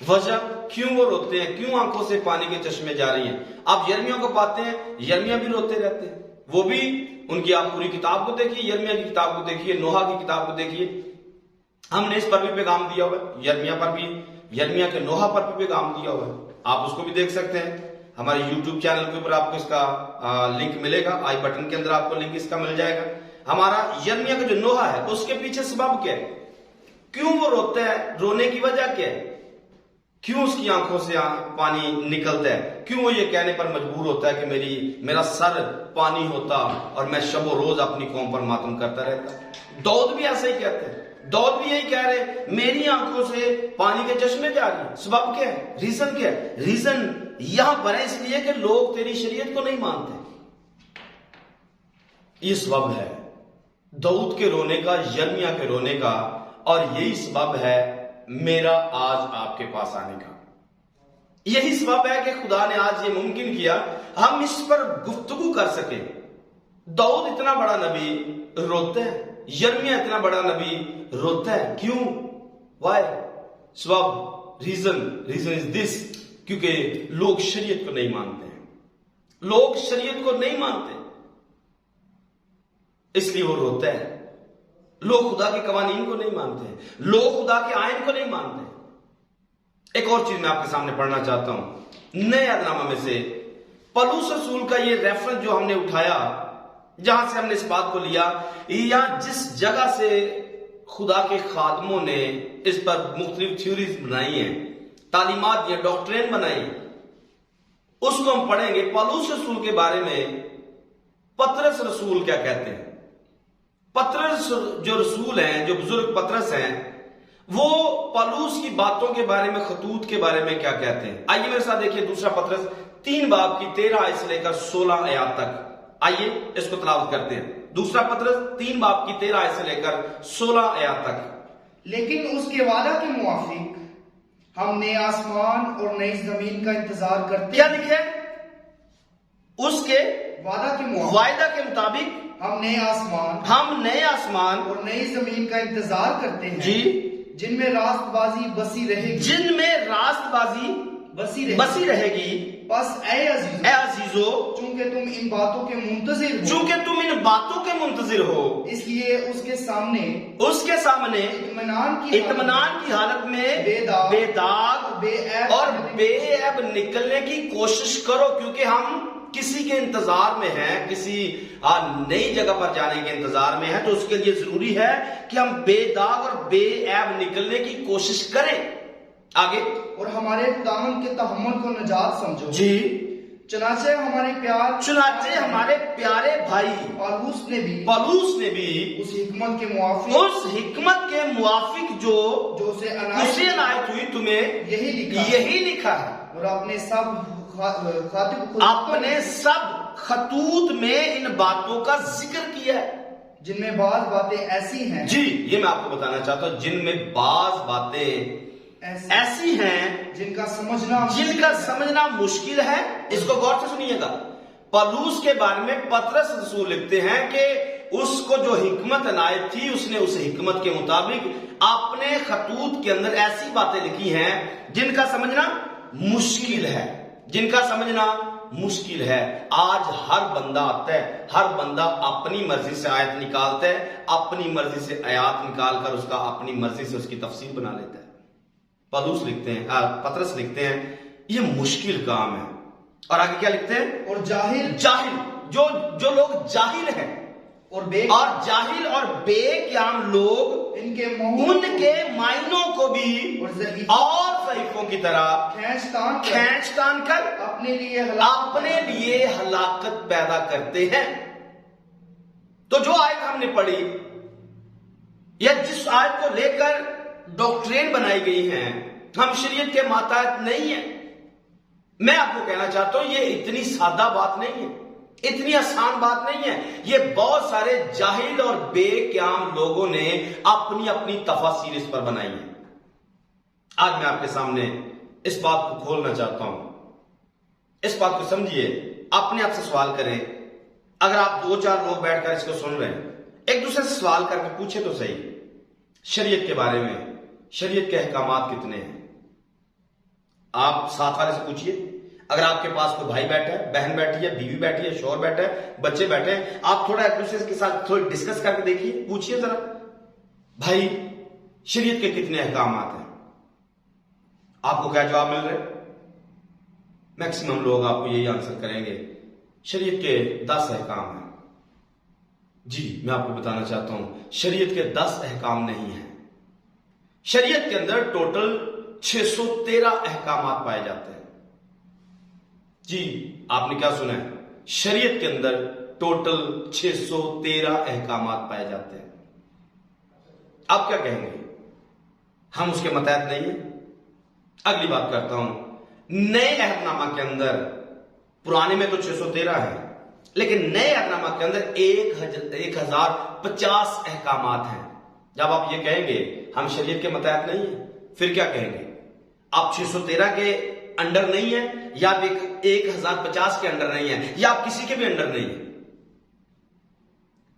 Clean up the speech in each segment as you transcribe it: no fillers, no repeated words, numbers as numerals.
وجہ کیوں وہ روتے ہیں, کیوں آنکھوں سے پانی کے چشمے جاری ہیں. آپ یرمیہ کو پاتے ہیں, یرمیہ بھی روتے رہتے ہیں. وہ بھی ان کی آپ پوری کتاب کو دیکھیے, یرمیہ کی کتاب کو دیکھیے, نوحہ کی کتاب کو دیکھیے. ہم نے اس پر بھی پیغام دیا ہوا ہے, یرمیہ پر بھی, یرمیہ کے نوحہ پر بھی پیغام دیا ہوا ہے. آپ اس کو بھی دیکھ سکتے ہیں. ہمارے یوٹیوب چینل کے اوپر آپ کو اس کا لنک ملے گا, آئی بٹن کے اندر آپ کو لنک اس کا مل جائے گا. ہمارا یرمیہ کا جو نوحہ ہے اس کے پیچھے سبب کیا ہے, کیوں وہ روتا ہے, رونے کی وجہ کیا ہے, کیوں اس کی آنکھوں سے پانی نکلتا ہے, کیوں وہ یہ کہنے پر مجبور ہوتا ہے کہ میرا سر پانی ہوتا اور میں شب و روز اپنی قوم پر ماتم کرتا رہتا. داؤد بھی ایسا ہی کہتے ہیں, داؤد بھی یہی کہہ رہے میری آنکھوں سے پانی کے چشمے جاری ہیں. سبب کیا ہے, ریزن کیا ہے؟ ریزن یہاں پر ہے اس لیے کہ لوگ تیری شریعت کو نہیں مانتے. یہ سبب ہے داؤد کے رونے کا, یرمیہ کے رونے کا, اور یہی سبب ہے میرا آج آپ کے پاس آنے کا. یہی سبب ہے کہ خدا نے آج یہ ممکن کیا ہم اس پر گفتگو کر سکیں. داؤد اتنا بڑا نبی روتا ہے, یرمیہ اتنا بڑا نبی روتا ہے. کیوں؟ وائی؟ سبب, ریزن از دس, کیونکہ لوگ شریعت کو نہیں مانتے ہیں. لوگ شریعت کو نہیں مانتے اس لیے وہ روتا ہے. لوگ خدا کے قوانین کو نہیں مانتے ہیں, لوگ خدا کے آئین کو نہیں مانتے. ایک اور چیز میں آپ کے سامنے پڑھنا چاہتا ہوں, نئے عہد نامہ میں سے پولس رسول کا یہ ریفرنس جو ہم نے اٹھایا, جہاں سے ہم نے اس بات کو لیا, یا جس جگہ سے خدا کے خادموں نے اس پر مختلف تھیوریز بنائی ہیں, تعلیمات یا ڈاکٹرین بنائی, اس کو ہم پڑھیں گے. پولس رسول کے بارے میں پطرس رسول کیا کہتے ہیں. پطرس جو رسول ہیں, جو بزرگ پطرس ہیں, وہ پولس کی باتوں کے بارے میں, خطوط کے بارے میں کیا کہتے ہیں. آئیے میرے ساتھ دیکھیے دوسرا پطرس 3 باب کی 13 آیت سے لے کر 16 آیات تک. آئیے اس کو تلاوت کرتے ہیں. دوسرا پطرس 3 باب کی 13 آیت سے لے کر 16 آیات تک. لیکن اس کے وعدہ کے موافق ہم نئے آسمان اور نئی زمین کا انتظار کرتے ہیں. کیا لکھے؟ اس کے وعدہ کے مطابق ہم نئے آسمان اور نئی زمین کا انتظار کرتے ہیں, جی, جن میں راست بازی بسی رہے گی, جن میں راست بازی بسی رہے گی. بس اے عزیزو, چونکہ تم ان باتوں کے منتظر ہو, اس لیے اس کے سامنے اطمینان کی حالت میں بے داغ اور بے عیب نکلنے کی کوشش کرو. کیونکہ ہم کسی کے انتظار میں ہیں, کسی نئی جگہ پر جانے کے انتظار میں ہیں, تو اس کے لیے ضروری ہے کہ ہم بے داغ اور بے عیب نکلنے کی کوشش کریں. آگے, اور ہمارے خداوند کے تحمل کو نجات سمجھو. جی, چنانچہ ہمارے پیارے بھائی پولس نے بھی اس حکمت کے موافق جو اسے عنایت ہوئی تمہیں یہی لکھا ہے, اور اپنے سب خطوط میں ان باتوں کا ذکر کیا ہے, جن میں بعض باتیں ایسی ہیں. جی, یہ میں آپ کو بتانا چاہتا ہوں, جن میں بعض باتیں ایسی ہیں جن کا سمجھنا مشکل ہے. اس کو غور سے سنیے گا. پولس کے بارے میں پطرس رسول لکھتے ہیں کہ اس کو جو حکمت عنایت تھی, اس نے اس حکمت کے مطابق اپنے خطوط کے اندر ایسی باتیں لکھی ہیں جن کا سمجھنا مشکل ہے. آج ہر بندہ آتا ہے, ہر بندہ اپنی مرضی سے آیت نکالتا ہے, اپنی مرضی سے آیات نکال کر اس کا اپنی مرضی سے اس کی تفسیر بنا لیتا ہے. پطرس لکھتے ہیں یہ مشکل کام ہے. اور آگے کیا لکھتے ہیں؟ اور جاہل جو لوگ جاہل ہیں, اور جاہل اور بے قیام لوگ ان کے معنوں کو بھی اور صحیفوں کی طرح کھینچ تان کر اپنے لیے ہلاکت پیدا کرتے ہیں. تو جو آیت ہم نے پڑھی, یا جس آیت کو لے کر ڈاکٹرین بنائی گئی ہیں, ہم شریعت کے ماتحت نہیں ہیں. میں آپ کو کہنا چاہتا ہوں یہ اتنی سادہ بات نہیں ہے, اتنی آسان بات نہیں ہے. یہ بہت سارے جاہل اور بے قیام لوگوں نے اپنی اپنی تفاسیر اس پر بنائی ہیں. آج میں آپ کے سامنے اس بات کو کھولنا چاہتا ہوں. اس بات کو سمجھیے, اپنے آپ سے سوال کریں. اگر آپ 2-4 لوگ بیٹھ کر اس کو سن رہے ہیں, ایک دوسرے سے سوال کر کے پوچھے تو صحیح, شریعت کے بارے میں, شریعت کے احکامات کتنے ہیں, آپ ساتھ والے سے پوچھئے، اگر آپ کے پاس کوئی بھائی بیٹھا ہے، بہن بیٹھی ہے، بیوی بیٹھی ہے، شوہر بیٹھا ہے، بچے بیٹھے ہیں، آپ تھوڑا ایک دوسرے کے ساتھ تھوڑی ڈسکس کر کے دیکھیے، پوچھئے ذرا بھائی شریعت کے کتنے احکامات ہیں؟ آپ کو کیا جواب مل رہے؟ میکسیمم لوگ آپ کو یہی آنسر کریں گے شریعت کے 10 احکام ہیں۔ جی میں آپ کو بتانا چاہتا ہوں شریعت کے 10 احکام نہیں ہیں۔ شریعت کے اندر ٹوٹل 613 احکامات پائے جاتے ہیں۔ جی آپ نے کیا سنا ہے؟ شریعت کے اندر ٹوٹل 613 احکامات پائے جاتے ہیں۔ آپ کیا کہیں گے؟ ہم اس کے متحد نہیں ہیں؟ اگلی بات کرتا ہوں، نئے عہد کے اندر، پرانے میں تو 613 ہے، لیکن نئے عہد کے اندر 1050 احکامات ہیں۔ جب آپ یہ کہیں گے ہم شریعت کے متحد نہیں ہیں، پھر کیا کہیں گے؟ آپ 613 کے انڈر نہیں ہیں، یا آپ 1050 کے انڈر نہیں ہیں، یا آپ کسی کے بھی انڈر نہیں ہیں۔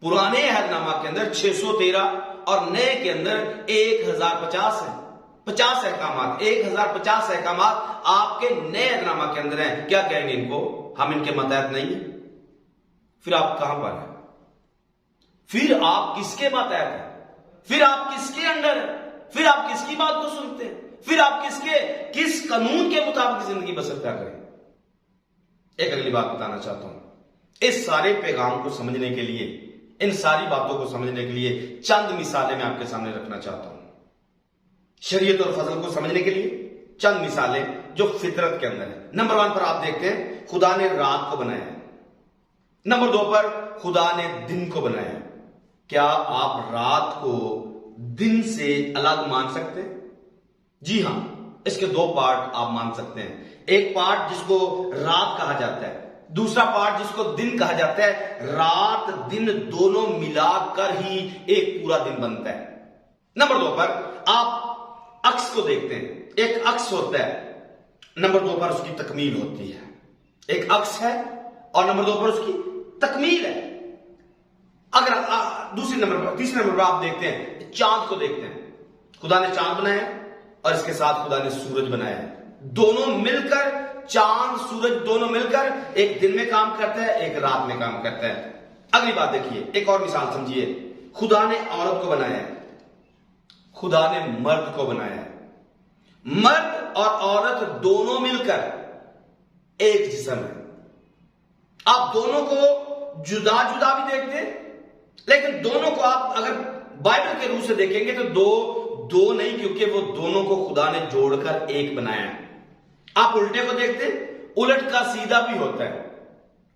پرانے عہد کے اندر 613 اور نئے کے اندر 1050 ہیں، 50 احکامات، 1050 احکامات آپ کے نئے عہد کے اندر ہیں۔ کیا کہیں گے ان کو؟ ہم ان کے متحد نہیں ہیں۔ پھر آپ کہاں پر ہیں؟ پھر آپ کس کے ماتحت ہیں؟ پھر آپ کس کے انڈر ہیں؟ پھر آپ کس کی بات کو سنتے ہیں؟ پھر آپ کس قانون کے مطابق زندگی بسر کر رہے ہیں؟ ایک اگلی بات بتانا چاہتا ہوں، اس سارے پیغام کو سمجھنے کے لیے، ان ساری باتوں کو سمجھنے کے لیے چند مثالیں میں آپ کے سامنے رکھنا چاہتا ہوں۔ شریعت اور فضل کو سمجھنے کے لیے چند مثالیں جو فطرت کے اندر ہیں۔ نمبر 1 پر آپ دیکھتے ہیں خدا نے رات کو بنایا ہے۔ نمبر 2 پر خدا نے دن کو بنایا ہے۔ کیا آپ رات کو دن سے الگ مان سکتے ہیں؟ جی ہاں، اس کے 2 پارٹ آپ مان سکتے ہیں۔ ایک پارٹ جس کو رات کہا جاتا ہے، دوسرا پارٹ جس کو دن کہا جاتا ہے۔ رات دن دونوں ملا کر ہی ایک پورا دن بنتا ہے۔ نمبر 2 پر آپ عکس کو دیکھتے ہیں، ایک عکس ہوتا ہے، نمبر 2 پر اس کی تکمیل ہوتی ہے۔ ایک عکس ہے اور نمبر 2 پر اس کی تکمیل ہے۔ اگر تیسرے نمبر پر آپ دیکھتے ہیں چاند کو دیکھتے ہیں، خدا نے چاند بنایا اور اس کے ساتھ خدا نے سورج بنایا ہے۔ دونوں مل کر، چاند سورج دونوں مل کر ایک دن میں کام کرتا ہے، ایک رات میں کام کرتا ہے۔ اگلی بات دیکھیے، ایک اور مثال سمجھیے، خدا نے عورت کو بنایا ہے، خدا نے مرد کو بنایا ہے۔ مرد اور عورت دونوں مل کر ایک جسم ہے۔ آپ دونوں کو جدا جدا بھی دیکھتے ہیں، لیکن دونوں کو آپ اگر بائبل کے روح سے دیکھیں گے تو دو نہیں، کیونکہ وہ دونوں کو خدا نے جوڑ کر ایک بنایا ہے۔ آپ الٹے کو دیکھتے ہیں، الٹ کا سیدھا بھی ہوتا ہے۔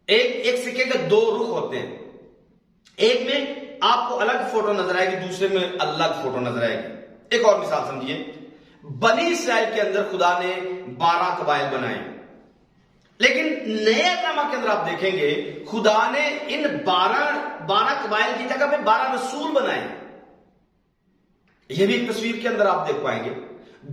ایک سکے کے 2 رخ ہوتے ہیں، ایک میں آپ کو الگ فوٹو نظر آئے گی، دوسرے میں الگ فوٹو نظر آئے گی۔ ایک اور مثال سمجھیے، بنی اسرائیل کے اندر خدا نے 12 قبائل بنائے، لیکن نئے اقدامات کے اندر آپ دیکھیں گے خدا نے ان 12 قبائل کی جگہ پہ 12 رسول بنائے۔ یہ بھی ایک تصویر کے اندر آپ دیکھ پائیں گے۔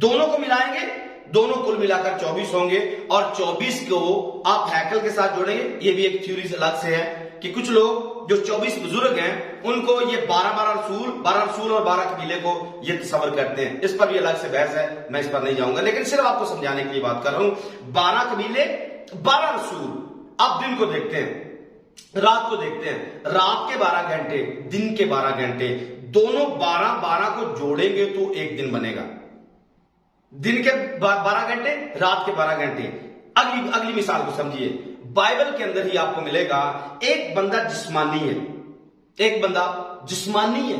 دونوں کو ملائیں گے، دونوں کل ملا کر 24 ہوں گے، اور 24 کو آپ ہیکل کے ساتھ جوڑیں گے۔ یہ بھی ایک تھیوری الگ سے ہے کہ کچھ لوگ جو 24 بزرگ ہیں ان کو یہ 12 رسول اور 12 قبیلے کو یہ تصور کرتے ہیں۔ اس پر بھی الگ سے بحث ہے، میں اس پر نہیں جاؤں گا، لیکن صرف آپ کو سمجھانے کے لیے بات کر رہا ہوں۔ 12 قبیلے، 12 رسول۔ آپ دن کو دیکھتے ہیں، رات کو دیکھتے ہیں، رات کے 12 گھنٹے، دن کے 12 گھنٹے، دونوں 12 کو جوڑیں گے تو ایک دن بنے گا۔ دن کے 12 گھنٹے، رات کے 12 گھنٹے۔ اگلی مثال کو سمجھیے، بائبل کے اندر ہی آپ کو ملے گا ایک بندہ جسمانی ہے، ایک بندہ جسمانی ہے۔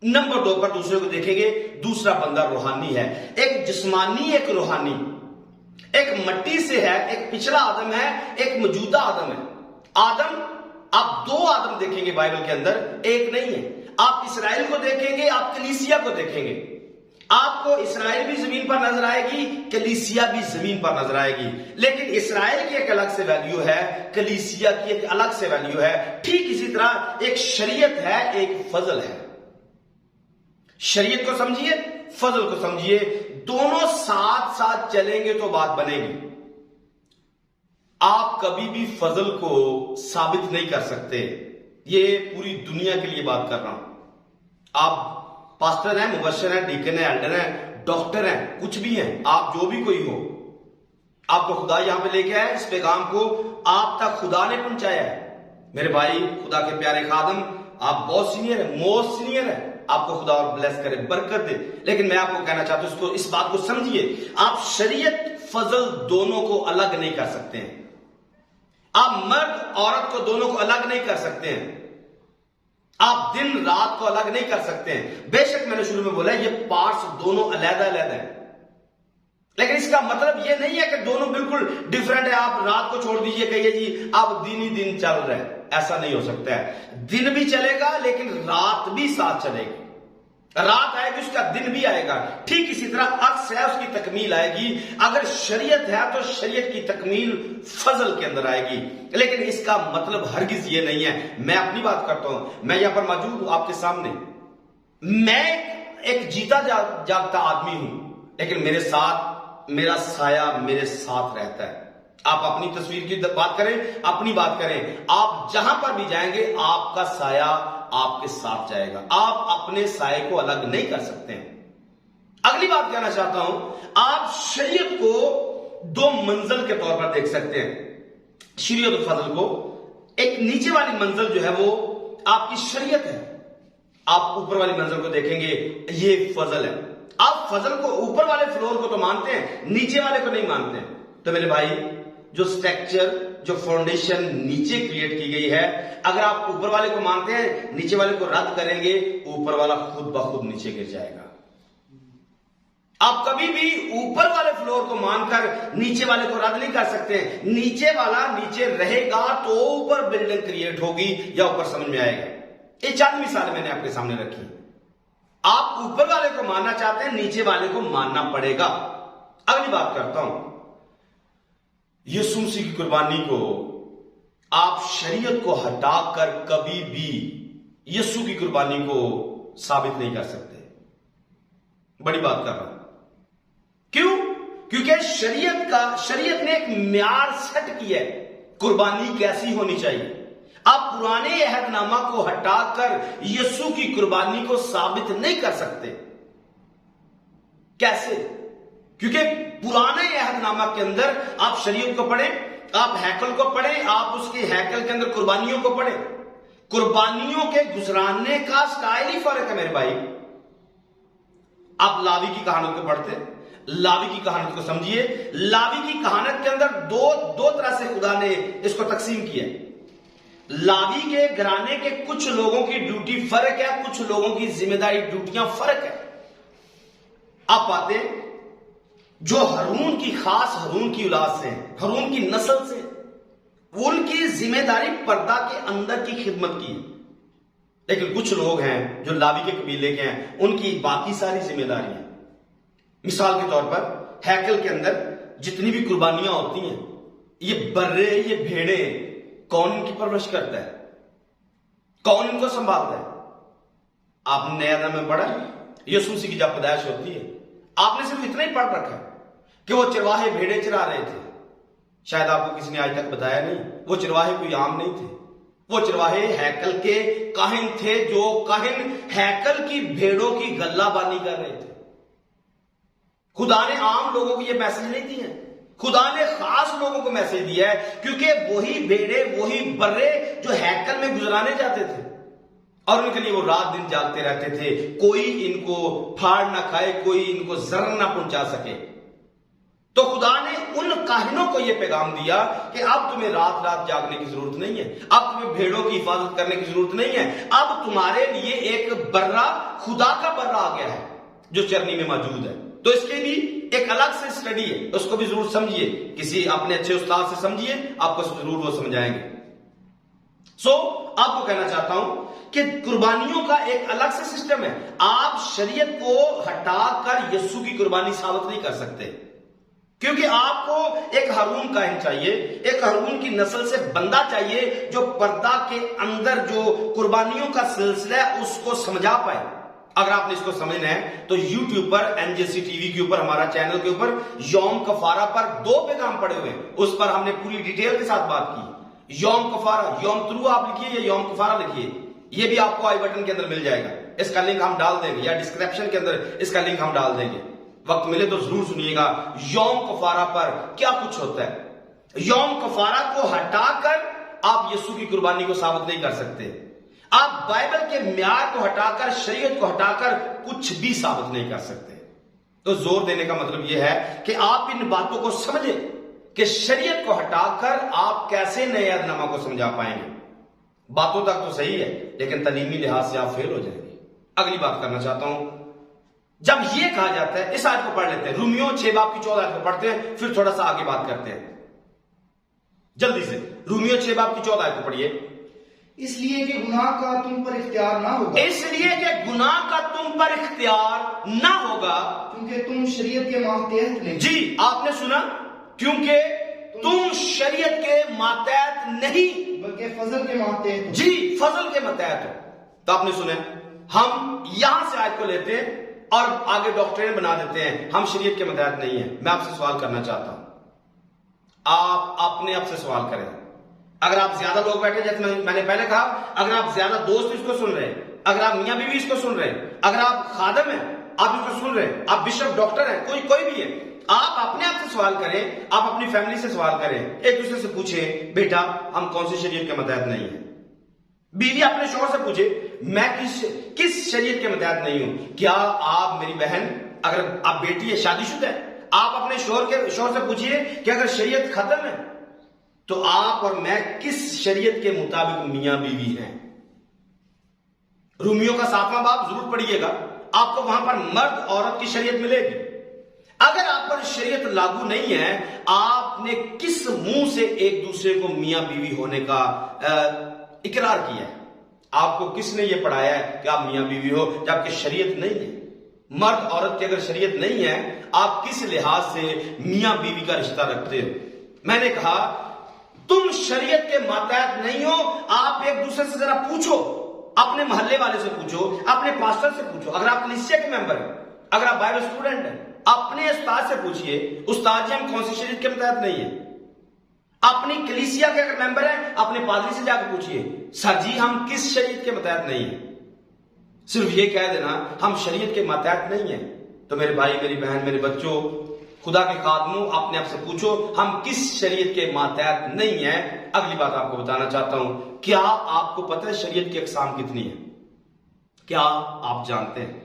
نمبر 2 پر دوسرے کو دیکھیں گے، دوسرا بندہ روحانی ہے۔ ایک جسمانی، ایک روحانی، ایک مٹی سے ہے، ایک پچھلا آدم ہے، ایک موجودہ آدم ہے۔ آدم، آپ 2 آدم دیکھیں گے بائبل کے اندر، ایک نہیں ہے۔ آپ اسرائیل کو دیکھیں گے، آپ کلیسیا کو دیکھیں گے، آپ کو اسرائیل بھی زمین پر نظر آئے گی، کلیسیا بھی زمین پر نظر آئے گی، لیکن اسرائیل کی ایک الگ سے ویلیو ہے، کلیسیا کی ایک الگ سے ویلیو ہے۔ ٹھیک اسی طرح ایک شریعت ہے، ایک فضل ہے۔ شریعت کو سمجھیے، فضل کو سمجھیے، دونوں ساتھ ساتھ چلیں گے تو بات بنے گی۔ آپ کبھی بھی فضل کو ثابت نہیں کر سکتے، یہ پوری دنیا کے لیے بات کر رہا ہوں۔ آپ پاسٹر ہیں، مبشر ہیں، ڈیکن ہیں، ایلڈر ہیں، ڈاکٹر ہیں، کچھ بھی ہیں، آپ جو بھی کوئی ہو، آپ کو خدا یہاں پہ لے کے آیا، اس پیغام کو آپ تک خدا نے پہنچایا ہے۔ میرے بھائی، خدا کے پیارے خادم، آپ بہت سینئر ہیں، موسٹ سینئر ہیں، آپ کو خدا اور بلیس کرے، برکت دے۔ لیکن میں آپ کو کہنا چاہتا ہوں، اس بات کو سمجھیے، آپ شریعت فضل دونوں کو الگ نہیں کر سکتے ہیں۔ آپ مرد عورت کو دونوں کو الگ نہیں کر سکتے ہیں۔ آپ دن رات کو الگ نہیں کر سکتے ہیں۔ بے شک میں نے شروع میں بولا یہ پارٹس دونوں علیحدہ علیحدہ ہیں، لیکن اس کا مطلب یہ نہیں ہے کہ دونوں بالکل ڈیفرنٹ ہے۔ آپ رات کو چھوڑ دیجئے، کہیے جی اب دن ہی دن چل رہا ہے، ایسا نہیں ہو سکتا ہے۔ دن بھی چلے گا لیکن رات بھی ساتھ چلے گی۔ رات آئے گی، اس کا دن بھی آئے گا۔ ٹھیک اسی طرح عکس ہے، اس کی تکمیل آئے گی۔ اگر شریعت ہے تو شریعت کی تکمیل فضل کے اندر آئے گی، لیکن اس کا مطلب ہرگز یہ نہیں ہے۔ میں اپنی بات کرتا ہوں، میں یہاں پر موجود ہوں آپ کے سامنے، میں ایک جیتا جاگتا آدمی ہوں، لیکن میرے ساتھ میرا سایہ میرے ساتھ رہتا ہے۔ آپ اپنی تصویر کی بات کریں، اپنی بات کریں، آپ جہاں پر بھی جائیں گے آپ کا سایہ آپ کے ساتھ جائے گا۔ آپ اپنے سائے کو الگ نہیں کر سکتے ہیں۔ اگلی بات کہنا چاہتا ہوں، آپ شریعت کو دو منزل کے طور پر دیکھ سکتے ہیں۔ شریعت و فضل کو ایک نیچے والی منزل جو ہے وہ آپ کی شریعت ہے، آپ اوپر والی منزل کو دیکھیں گے یہ فضل ہے۔ آپ فضل کو اوپر والے فلور کو تو مانتے ہیں، نیچے والے کو نہیں مانتے ہیں۔ تو میرے بھائی، جو سٹرکچر، جو فاؤنڈیشن نیچے کریٹ کی گئی ہے، اگر آپ اوپر والے کو مانتے ہیں، نیچے والے کو رد کریں گے، اوپر والا خود بخود نیچے گر جائے گا۔ آپ کبھی بھی اوپر والے فلور کو مان کر نیچے والے کو رد نہیں کر سکتے۔ نیچے والا نیچے رہے گا تو اوپر بلڈنگ کریٹ ہوگی، یا اوپر سمجھ میں آئے گا۔ یہ چند مثالیں میں نے آپ کے سامنے رکھی۔ آپ اوپر والے کو ماننا چاہتے ہیں، نیچے والے کو ماننا پڑے گا۔ اگلی بات کرتا ہوں، یسوع مسیح کی قربانی کو آپ شریعت کو ہٹا کر کبھی بھی یسوع کی قربانی کو ثابت نہیں کر سکتے۔ بڑی بات کر رہا ہوں، کیوں؟ کیونکہ شریعت نے ایک معیار سیٹ کیا ہے، قربانی کیسی ہونی چاہیے۔ آپ پرانے عہد نامہ کو ہٹا کر یسوع کی قربانی کو ثابت نہیں کر سکتے۔ کیسے؟ کیونکہ پرانے عہد نامہ کے اندر آپ شریعت کو پڑھیں، آپ ہیکل کو پڑھیں، آپ اس کے ہیکل کے اندر قربانیوں کو پڑھیں، قربانیوں کے گزرانے کا سٹائل ہی فرق ہے میرے بھائی۔ آپ لاوی کی کہانت کو پڑھتے، لاوی کی کہانت کو سمجھیے۔ لاوی کی کہانت کے اندر دو طرح سے خدا نے اس کو تقسیم کیا۔ لاوی کے گھرانے کے کچھ لوگوں کی ڈیوٹی فرق ہے، کچھ لوگوں کی ذمہ داری ڈیوٹیاں فرق ہے۔ آپ پاتے جو ہارون کی خاص ہارون کی اولاد سے ہیں، ہارون کی نسل سے، ان کی ذمہ داری پردہ کے اندر کی خدمت کی، لیکن کچھ لوگ ہیں جو لاوی کے قبیلے کے ہیں، ان کی باقی ساری ذمہ داری ہیں۔ مثال کے طور پر ہیکل کے اندر جتنی بھی قربانیاں ہوتی ہیں، یہ برے، یہ بھیڑے، کون ان کی پرورش کرتا ہے؟ کون ان کو سنبھالتا ہے؟ آپ نے نیا نام میں پڑھا یسوع مسیح کی جب پیدائش ہوتی ہے، آپ نے صرف اتنا ہی پڑھ رکھا ہے کہ وہ چرواہے بھیڑے چرا رہے تھے۔ شاید آپ کو کسی نے آج تک بتایا نہیں، وہ چرواہے کوئی عام نہیں تھے، وہ چرواہے ہیکل کے کاہن تھے، جو کاہن ہیکل کی بھیڑوں کی گلہ بانی کر رہے تھے۔ خدا نے عام لوگوں کو یہ میسج نہیں دیا، خدا نے خاص لوگوں کو میسج دیا ہے، کیونکہ وہی بھیڑے، وہی برے جو ہیکل میں گزرانے جاتے تھے، اور ان کے لیے وہ رات دن جاگتے رہتے تھے، کوئی ان کو پھاڑ نہ کھائے، کوئی ان کو ضرر نہ پہنچا سکے۔ تو خدا نے ان کاہنوں کو یہ پیغام دیا کہ اب تمہیں رات رات جاگنے کی ضرورت نہیں ہے، اب تمہیں بھیڑوں کی حفاظت کرنے کی ضرورت نہیں ہے، اب تمہارے لیے ایک برہ، خدا کا برہ آ گیا ہے جو چرنی میں موجود ہے۔ تو اس کے بھی ایک الگ سے اسٹڈی ہے، اس کو بھی ضرور سمجھیے، کسی اپنے اچھے استاد سے سمجھیے، آپ کو ضرور وہ سمجھائیں گے۔ آپ کو کہنا چاہتا ہوں کہ قربانیوں کا ایک الگ سے سسٹم ہے۔ آپ شریعت کو ہٹا کر یسوع کی قربانی ثابت نہیں کر سکتے، کیونکہ آپ کو ایک ہارون کاہن چاہیے، ایک ہارون کی نسل سے بندہ چاہیے جو پردہ کے اندر جو قربانیوں کا سلسلہ ہے اس کو سمجھا پائے۔ اگر آپ نے اس کو سمجھنا ہے تو یوٹیوب پر NJC TV کے اوپر، ہمارا چینل کے اوپر یوم کفارہ پر 2 پیغام پڑے ہوئے ہیں، اس پر ہم نے پوری ڈیٹیل کے ساتھ بات کی۔ یوم کفارہ، یوم طلوع آپ لکھیے یا یوم کفارہ لکھیے، یہ بھی آپ کو آئی بٹن کے اندر مل جائے گا، اس کا لنک ہم ڈال دیں گے، یا ڈسکرپشن کے اندر اس کا لنک ہم ڈال دیں گے۔ وقت ملے تو ضرور سنیے گا یوم کفارہ پر کیا کچھ ہوتا ہے۔ یوم کفارہ کو ہٹا کر آپ یسوع کی قربانی کو ثابت نہیں کر سکتے، آپ بائبل کے معیار کو ہٹا کر، شریعت کو ہٹا کر کچھ بھی ثابت نہیں کر سکتے۔ تو زور دینے کا مطلب یہ ہے کہ آپ ان باتوں کو سمجھیں کہ شریعت کو ہٹا کر آپ کیسے نئے عہد نامہ کو سمجھا پائیں گے۔ باتوں تک تو صحیح ہے لیکن تعلیمی لحاظ سے آپ فیل ہو جائیں گے۔ اگلی بات کرنا چاہتا ہوں، جب یہ کہا جاتا ہے، اس آیت کو پڑھ لیتے ہیں، رومیو 6 باب کی 14 آیت کو پڑھتے ہیں، پھر تھوڑا سا آگے بات کرتے ہیں جلدی سے۔ رومیو 6 باب کی 14 آیت کو پڑھیے۔ اس لیے کہ گناہ کا تم پر اختیار نہ ہوگا، اس لیے کہ گناہ کا تم پر اختیار نہ ہوگا، کیونکہ تم شریعت کے ماتحت نہیں۔ جی آپ نے سنا، کیونکہ تم شریعت کے ماتحت نہیں بلکہ فضل کے ماتحت ہو۔ جی فضل کے ماتحت ہو۔ تو آپ نے سنا، ہم یہاں سے آیت کو لیتے ہیں اور آگے ڈاکٹرین بنا دیتے ہیں ہم شریعت کے ماتحت نہیں ہیں۔ میں آپ سے سوال کرنا چاہتا ہوں، آپ اپنے آپ سے سوال کریں۔ اگر آپ زیادہ لوگ بیٹھے، جیسے میں نے پہلے کہا، اگر آپ زیادہ دوست اس کو سن رہے ہیں، اگر آپ میاں بیوی اس کو سن رہے ہیں، اگر آپ خادم ہیں آپ اس کو سن رہے ہیں، آپ بشپ ڈاکٹر ہیں، کوئی بھی ہے، آپ اپنے آپ سے سوال کریں، آپ اپنی فیملی سے سوال کریں، ایک دوسرے سے پوچھیں بیٹا ہم کون سی شریعت کے ماتحت نہیں ہیں۔ بیوی اپنے شوہر سے پوچھے میں کس شریعت کے ماتحت نہیں ہوں۔ کیا آپ میری بہن، اگر آپ بیٹی ہے شادی شدہ ہے، آپ اپنے شوہر سے پوچھئے کہ اگر شریعت ختم ہے تو آپ اور میں کس شریعت کے مطابق میاں بیوی ہیں۔ رومیو کا 7واں باب ضرور پڑھیے گا، آپ کو وہاں پر مرد عورت کی شریعت ملے گی۔ اگر آپ پر شریعت لاگو نہیں ہے، آپ نے کس منہ سے ایک دوسرے کو میاں بیوی ہونے کا اقرار کیا ہے؟ آپ کو کس نے یہ پڑھایا ہے کہ آپ میاں بیوی ہو جبکہ شریعت نہیں ہے؟ مرد عورت کی اگر شریعت نہیں ہے، آپ کس لحاظ سے میاں بیوی کا رشتہ رکھتے ہو؟ میں نے کہا تم شریعت کے ماتحت نہیں ہو۔ آپ ایک دوسرے سے ذرا پوچھو، اپنے محلے والے سے پوچھو، اپنے پاسٹر سے پوچھو، اگر آپ کلیسیا کے ممبر ہیں، اگر آپ بائبل اسٹوڈنٹ ہیں، اپنے استاد سے پوچھئے استاد جی ہم کون سی شریعت کے ماتحت نہیں ہیں۔ اپنی کلیسیا کے اگر ممبر ہیں، اپنے پادری سے جا کے پوچھئے سر جی ہم کس شریعت کے ماتحت نہیں ہیں۔ صرف یہ کہہ دینا ہم شریعت کے ماتحت نہیں ہیں، تو میرے بھائی، میری بہن، میرے بچوں، خدا کے خادموں، اپنے آپ سے پوچھو ہم کس شریعت کے ماتحت نہیں ہیں۔ اگلی بات آپ کو بتانا چاہتا ہوں، کیا آپ کو پتہ ہے شریعت کی اقسام کتنی ہیں؟ کیا آپ جانتے ہیں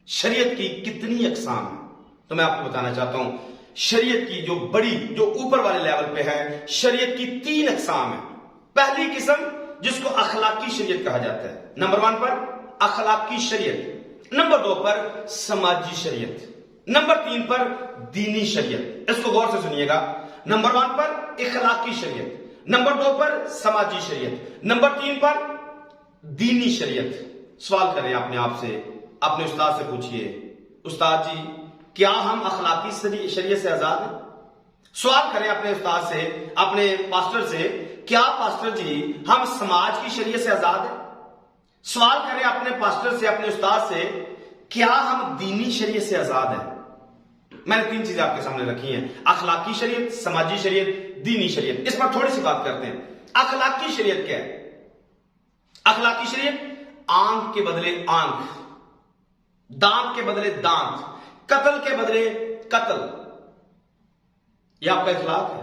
شریعت کی کتنی اقسام ہیں؟ تو میں آپ کو بتانا چاہتا ہوں، شریعت کی جو اوپر والے لیول پہ ہے، شریعت کی 3 اقسام ہیں۔ پہلی قسم جس کو اخلاقی شریعت کہا جاتا ہے، نمبر 1 پر اخلاقی شریعت، نمبر 2 پر سماجی شریعت، نمبر 3 پر دینی شریعت۔ اس کو غور سے سنیے گا، نمبر 1 پر اخلاقی شریعت، نمبر 2 پر سماجی شریعت، نمبر 3 پر دینی شریعت۔ سوال کریں اپنے آپ سے، اپنے استاد سے پوچھئے استاد جی کیا ہم اخلاقی شریعت سے آزاد ہیں؟ سوال کریں اپنے استاد سے، اپنے پاسٹر سے، کیا پاسٹر جی ہم سماج کی شریعت سے آزاد ہیں؟ سوال کریں اپنے پاسٹر سے، اپنے استاد سے، کیا ہم دینی شریعت سے آزاد ہیں؟ میں نے 3 چیزیں آپ کے سامنے رکھی ہیں، اخلاقی شریعت، سماجی شریعت، دینی شریعت۔ اس پر تھوڑی سی بات کرتے ہیں۔ اخلاقی شریعت کیا ہے؟ اخلاقی شریعت آنکھ کے بدلے آنکھ، دانت کے بدلے دانت، قتل کے بدلے قتل، یہ آپ کا اخلاق ہے۔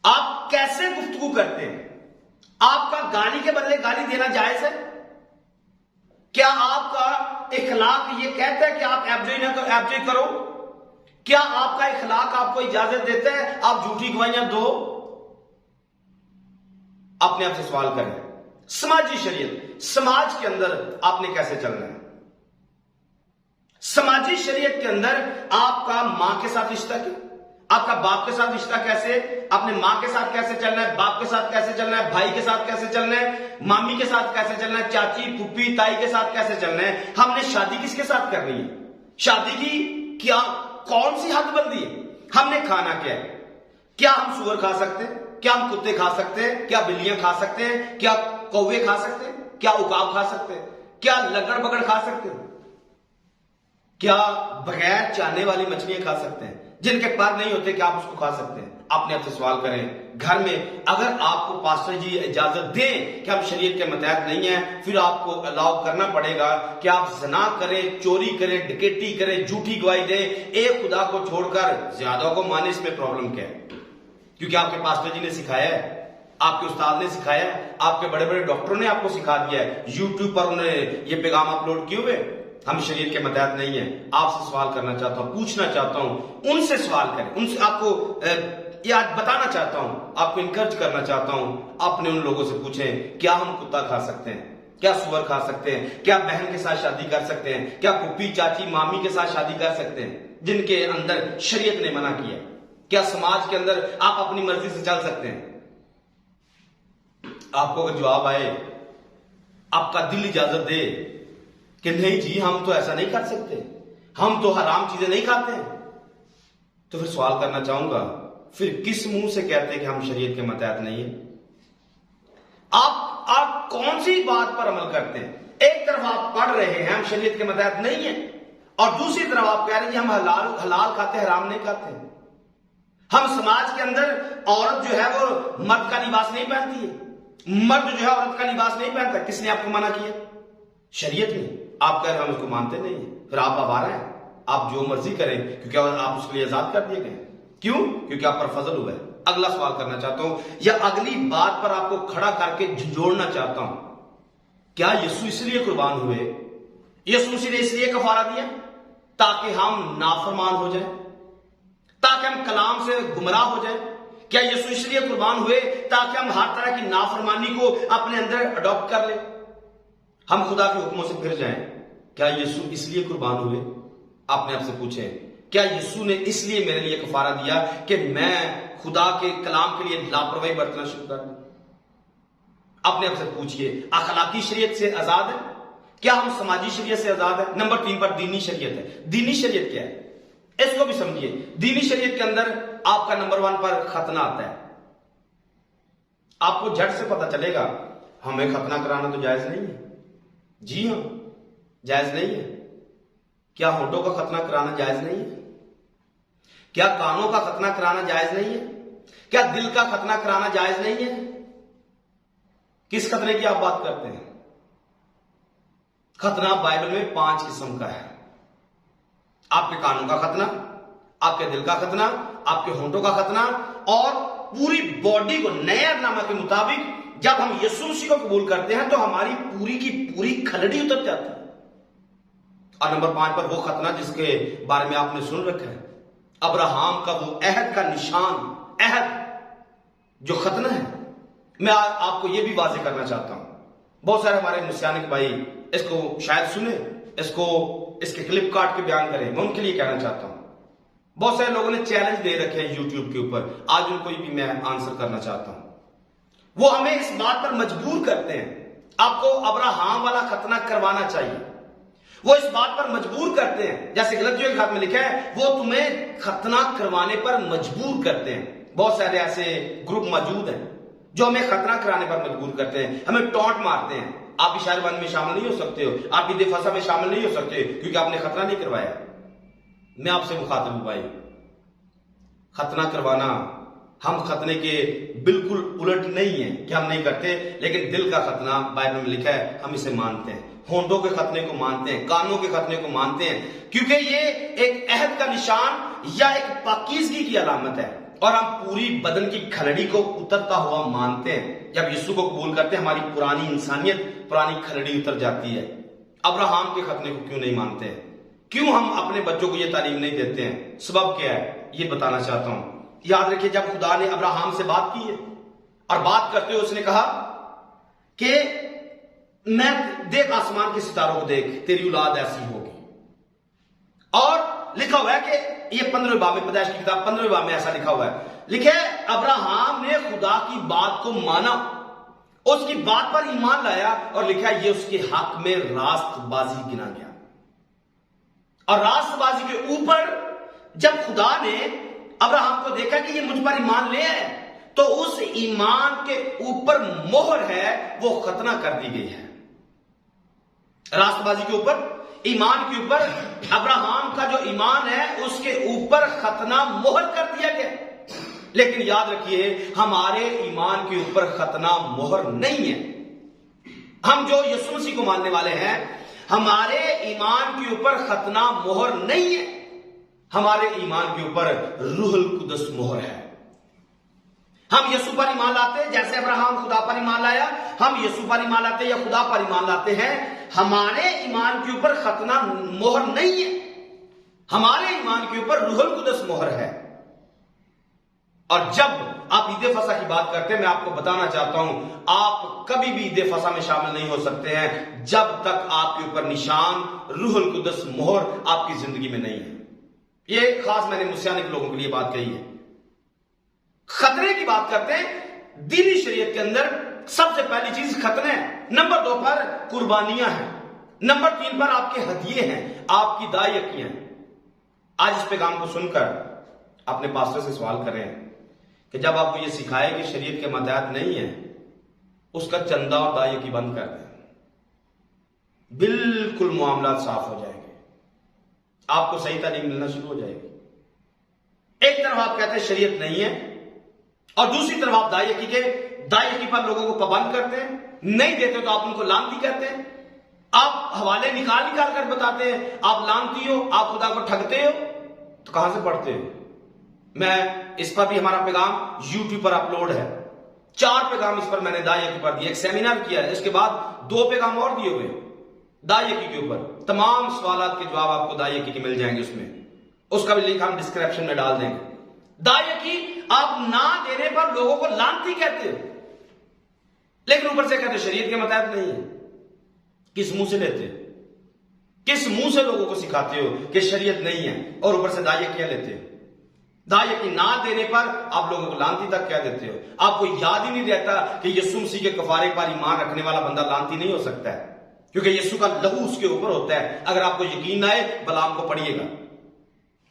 آپ کیسے گفتگو کرتے ہیں؟ آپ کا گالی کے بدلے گالی دینا جائز ہے؟ کیا آپ کا اخلاق یہ کہتا ہے کہ آپ ایبجوئی کرو؟ کیا آپ کا اخلاق آپ کو اجازت دیتا ہے آپ جھوٹی گواہیاں دو؟ اپنے آپ سے سوال کریں۔ سماجی شریعت، سماج کے اندر آپ نے کیسے چلنا ہے؟ سماجی شریعت کے اندر آپ کا ماں کے ساتھ رشتہ کیا؟ آپ کا باپ کے ساتھ رشتہ کیسے؟ اپنے ماں کے ساتھ کیسے چلنا ہے؟ باپ کے ساتھ کیسے چلنا ہے؟ بھائی کے ساتھ کیسے چلنا ہے؟ مامی کے ساتھ کیسے چلنا ہے؟ چاچی، پھوپھی، تائی کے ساتھ کیسے چلنا ہے؟ ہم نے شادی کس کے ساتھ کرنی ہے؟ شادی کی کیا کون سی حد بندی ہے؟ ہم نے کھانا کیا ہے؟ کیا ہم سور کھا سکتے ہیں؟ کیا ہم کتے کھا سکتے ہیں؟ کیا بلیاں کھا سکتے ہیں؟ کیا کوے کھا سکتے ہیں؟ کیا عقاب کھا سکتے ہیں؟ کیا لگڑ بگڑ کھا سکتے ہیں؟ کیا بغیر چانے والی مچھلیاں کھا سکتے ہیں؟ جن کے پر نہیں ہوتے کہ آپ اس کو کھا سکتے ہیں؟ اپنے آپ سے سوال کریں گھر میں، اگر آپ کو پاسٹر جی اجازت دیں کہ ہم شریعت کے متحد نہیں ہیں، پھر آپ کو الاؤ کرنا پڑے گا کہ آپ زنا کریں، چوری کریں، ڈکیٹی کریں، جھوٹی گواہی دیں، ایک خدا کو چھوڑ کر زیادہ کو مانے۔ اس میں پرابلم کیا ہے؟ کیونکہ آپ کے پاسٹر جی نے سکھایا ہے، آپ کے استاد نے سکھایا ہے، آپ کے بڑے بڑے ڈاکٹروں نے آپ کو سکھا دیا ہے، یوٹیوب پر انہوں نے یہ پیغام اپلوڈ کیے ہوئے، ہم شریعت کے متحد نہیں ہیں۔ آپ سے سوال کرنا چاہتا ہوں، پوچھنا چاہتا ہوں، ان سے سوال کریں، ان سے آپ کو یہ آج بتانا چاہتا ہوں، آپ کو انکرج کرنا چاہتا ہوں، اپنے ان لوگوں سے پوچھیں کیا ہم کتا کھا سکتے ہیں؟ کیا سور کھا سکتے ہیں؟ کیا بہن کے ساتھ شادی کر سکتے ہیں؟ کیا پھوپھی چاچی مامی کے ساتھ شادی کر سکتے ہیں جن کے اندر شریعت نے منع کیا؟ کیا سماج کے اندر آپ اپنی مرضی سے چل سکتے ہیں؟ آپ کو اگر جواب آئے، آپ کا دل اجازت دے کہ نہیں جی ہم تو ایسا نہیں کر سکتے، ہم تو حرام چیزیں نہیں کھاتے ہیں، تو پھر سوال کرنا چاہوں گا، پھر کس منہ سے کہتے ہیں کہ ہم شریعت کے متحد نہیں ہیں؟ آپ کون سی بات پر عمل کرتے ہیں؟ ایک طرف آپ پڑھ رہے ہیں ہم شریعت کے متحد نہیں ہیں، اور دوسری طرف آپ کہہ رہے ہیں کہ ہم حلال کھاتے ہیں، حرام نہیں کھاتے ہیں۔ ہم سماج کے اندر عورت جو ہے وہ مرد کا لباس نہیں پہنتی ہے، مرد جو ہے عورت کا لباس نہیں پہنتا۔ کس نے آپ کو منع کیا؟ شریعت نے۔ آپ کہہ رہے ہیں ہم اس کو مانتے نہیں ہیں، پھر آپ آوارہ ہیں، آپ جو مرضی کریں، کیونکہ آپ اس کے لیے آزاد کر دیے گئے۔ کیوں؟ کیونکہ آپ پر فضل ہوا ہے۔ اگلا سوال کرنا چاہتا ہوں، یا اگلی بات پر آپ کو کھڑا کر کے جھنجھوڑنا چاہتا ہوں، کیا یسوع اس لیے قربان ہوئے، یسوع مسیح نے اس لیے کفارہ دیا تاکہ ہم نافرمان ہو جائیں، تاکہ ہم کلام سے گمراہ ہو جائیں؟ کیا یسوع اس لیے قربان ہوئے تاکہ ہم ہر طرح کی نافرمانی کو اپنے اندر اڈاپٹ کر لیں، ہم خدا کے حکموں سے پھر جائیں؟ کیا یسوع اس لیے قربان ہوئے؟ اپنے آپ سے پوچھیں، کیا یسوع نے اس لیے میرے لیے کفارہ دیا کہ میں خدا کے کلام کے لیے لاپرواہی برتنا شروع کر دوں؟ اپنے آپ سے پوچھئے، اخلاقی شریعت سے آزاد ہے؟ کیا ہم سماجی شریعت سے آزاد ہے؟ نمبر 3 پر دینی شریعت ہے۔ دینی شریعت کیا ہے؟ اس کو بھی سمجھیے۔ دینی شریعت کے اندر آپ کا نمبر 1 پر ختنہ آتا ہے۔ آپ کو جھٹ سے پتا چلے گا ہمیں ختنہ کرانا تو جائز نہیں ہے۔ جی ہاں، جائز نہیں ہے۔ کیا ہونٹوں کا ختنہ کرانا جائز نہیں ہے؟ کیا کانوں کا ختنہ کرانا جائز نہیں ہے؟ کیا دل کا ختنہ کرانا جائز نہیں ہے؟ کس ختنے کی آپ بات کرتے ہیں؟ ختنہ بائبل میں 5 قسم کا ہے۔ آپ کے کانوں کا ختنہ، آپ کے دل کا ختنہ، آپ کے ہونٹوں کا ختنہ، اور پوری باڈی کو نئے نامہ کے مطابق جب ہم یسوع مسیح کو قبول کرتے ہیں تو ہماری پوری کی پوری کھلڑی اتر جاتی ہے۔ اور نمبر 5 پر وہ ختنہ جس کے بارے میں آپ نے سن رکھا ہے، ابراہم کا وہ عہد کا نشان، عہد جو ختنہ ہے۔ میں آپ کو یہ بھی واضح کرنا چاہتا ہوں، بہت سارے ہمارے مسیانک بھائی اس کو شاید سنیں، اس کے کلپ کاٹ کے بیان کریں، میں ان کے لیے کہنا چاہتا ہوں۔ بہت سارے لوگوں نے چیلنج دے رکھے ہیں یوٹیوب کے اوپر، آج ان کو بھی میں آنسر کرنا چاہتا ہوں۔ وہ ہمیں اس بات پر مجبور کرتے ہیں، آپ کو ابراہم والا ختنہ کروانا چاہیے۔ وہ اس بات پر مجبور کرتے ہیں، جیسے غلطیوں کے خط میں لکھا ہے، وہ تمہیں ختنہ کروانے پر مجبور کرتے ہیں۔ بہت سارے ایسے گروپ موجود ہیں جو ہمیں ختنہ کرانے پر مجبور کرتے ہیں، ہمیں ٹونٹ مارتے ہیں، آپ اشارہ بند میں شامل نہیں ہو سکتے ہو، آپ عید فصح میں شامل نہیں ہو سکتے کیونکہ آپ نے ختنہ نہیں کروایا۔ میں آپ سے مخاطب ہوں بھائی، ختنہ کروانا، ہم ختنے کے بالکل الٹ نہیں ہیں کہ ہم نہیں کرتے، لیکن دل کا ختنہ بائبل میں لکھا ہے ہم اسے مانتے ہیں، ہونٹوں کے ختنے کو مانتے ہیں، کانوں کے ختنے کو مانتے ہیں، کیونکہ یہ ایک عہد کا نشان یا ایک پاکیزگی کی علامت ہے، اور ہم پوری بدن کی کھلڑی کو اترتا ہوا مانتے ہیں۔ جب یسوع کو قبول کرتے ہیں ہماری پرانی انسانیت، پرانی کھلڑی اتر جاتی ہے۔ ابراہم کے ختنے کو کیوں نہیں مانتے ہیں؟ کیوں ہم اپنے بچوں کو یہ تعلیم نہیں دیتے ہیں؟ سبب کیا ہے یہ بتانا چاہتا ہوں۔ یاد رکھیے، جب خدا نے ابراہم سے بات کی ہے اور بات کرتے ہوئے اس نے کہا کہ میں دیکھ آسمان کے ستاروں کو دیکھ، تیری اولاد ایسی ہوگی، اور لکھا ہوا ہے کہ یہ 15ویں باب میں، پیدائش کی کتاب 15ویں باب میں ایسا لکھا ہوا ہے، لکھے ابراہم نے خدا کی بات کو مانا، اس کی بات پر ایمان لایا، اور لکھا یہ اس کے حق میں راست بازی گنا گیا۔ اور راست بازی کے اوپر جب خدا نے ابراہم کو دیکھا کہ یہ مجھ پر ایمان لے آئے، تو اس ایمان کے اوپر مہر ہے وہ ختنہ کر دی گئی ہے۔ راست بازی کے اوپر ایمان کے اوپر ابراہیم کا جو ایمان ہے اس کے اوپر ختنہ مہر کر دیا گیا، لیکن یاد رکھیے ہمارے ایمان کے اوپر ختنہ مہر نہیں ہے۔ ہم جو یسوع مسیح کو ماننے والے ہیں ہمارے ایمان کے اوپر ختنہ مہر نہیں ہے، ہمارے ایمان کے اوپر روح القدس مہر ہے۔ ہم یسوع پر ایمان لاتے ہیں جیسے ابراہیم خدا پر ایمان لایا، ہم یسوع پر ایمان لاتے ہیں یا خدا پر ایمان لاتے ہیں، ہمارے ایمان کے اوپر ختنہ مہر نہیں ہے، ہمارے ایمان کے اوپر روح القدس مہر ہے۔ اور جب آپ عید فصح کی بات کرتے ہیں میں آپ کو بتانا چاہتا ہوں آپ کبھی بھی عید فصح میں شامل نہیں ہو سکتے ہیں جب تک آپ کے اوپر نشان روح القدس مہر آپ کی زندگی میں نہیں ہے۔ یہ خاص میں نے مسیحانک لوگوں کے لیے بات کہی ہے۔ خطرے کی بات کرتے ہیں، دینی شریعت کے اندر سب سے پہلی چیز خطرے ہیں، نمبر 2 پر قربانیاں ہیں، نمبر 3 پر آپ کے ہدیے ہیں، آپ کی دائیکیاں ہیں۔ آج اس پیغام کو سن کر اپنے پاسٹر سے سوال کریں کہ جب آپ کو یہ سکھائے کہ شریعت کے ماتحت نہیں ہے اس کا چندہ اور دائیکی بند کر دیں، بالکل معاملات صاف ہو جائیں گے، آپ کو صحیح تعلیم ملنا شروع ہو جائے گی۔ ایک طرف آپ کہتے ہیں شریعت نہیں ہے اور دوسری طرف آپ دائیکی پر لوگوں کو پابند کرتے ہیں، نہیں دیتے تو آپ ان کو لعنتی کہتے ہیں، آپ حوالے نکال کر بتاتے ہیں آپ لعنتی ہو، آپ خدا کو ٹھگتے ہو، تو کہاں سے پڑھتے ہو؟ میں اس پر بھی ہمارا پیغام یوٹیوب پر اپلوڈ ہے، 4 پیغام اس پر میں نے دائیکی پر دیے، ایک سیمینار کیا ہے، اس کے بعد 2 پیغام اور دیے ہوئے دائیکی کے اوپر، تمام سوالات کے جواب آپ کو دائیکی کے مل جائیں گے، اس میں اس کا بھی لنک ہم ڈسکرپشن میں ڈال دیں گے۔ دائیکی آپ نہ دینے پر لوگوں کو لعنتی کہتے ہو، لیکن اوپر سے کہتے شریعت کے ماتحت نہیں ہے۔ کس منہ سے لیتے ہو؟ کس منہ سے لوگوں کو سکھاتے ہو کہ شریعت نہیں ہے اور اوپر سے دائیکیاں لیتے ہو؟ دائیکی نہ دینے پر آپ لوگوں کو لعنتی تک کہہ دیتے ہو۔ آپ کو یاد ہی نہیں رہتا کہ یسوع مسیح کے کفارے پر ایمان رکھنے والا بندہ لعنتی نہیں ہو سکتا ہے، کیونکہ یسوع کا لہو اس کے اوپر ہوتا ہے۔ اگر آپ کو یقین نہ آئے بلعام کو پڑھیے گا،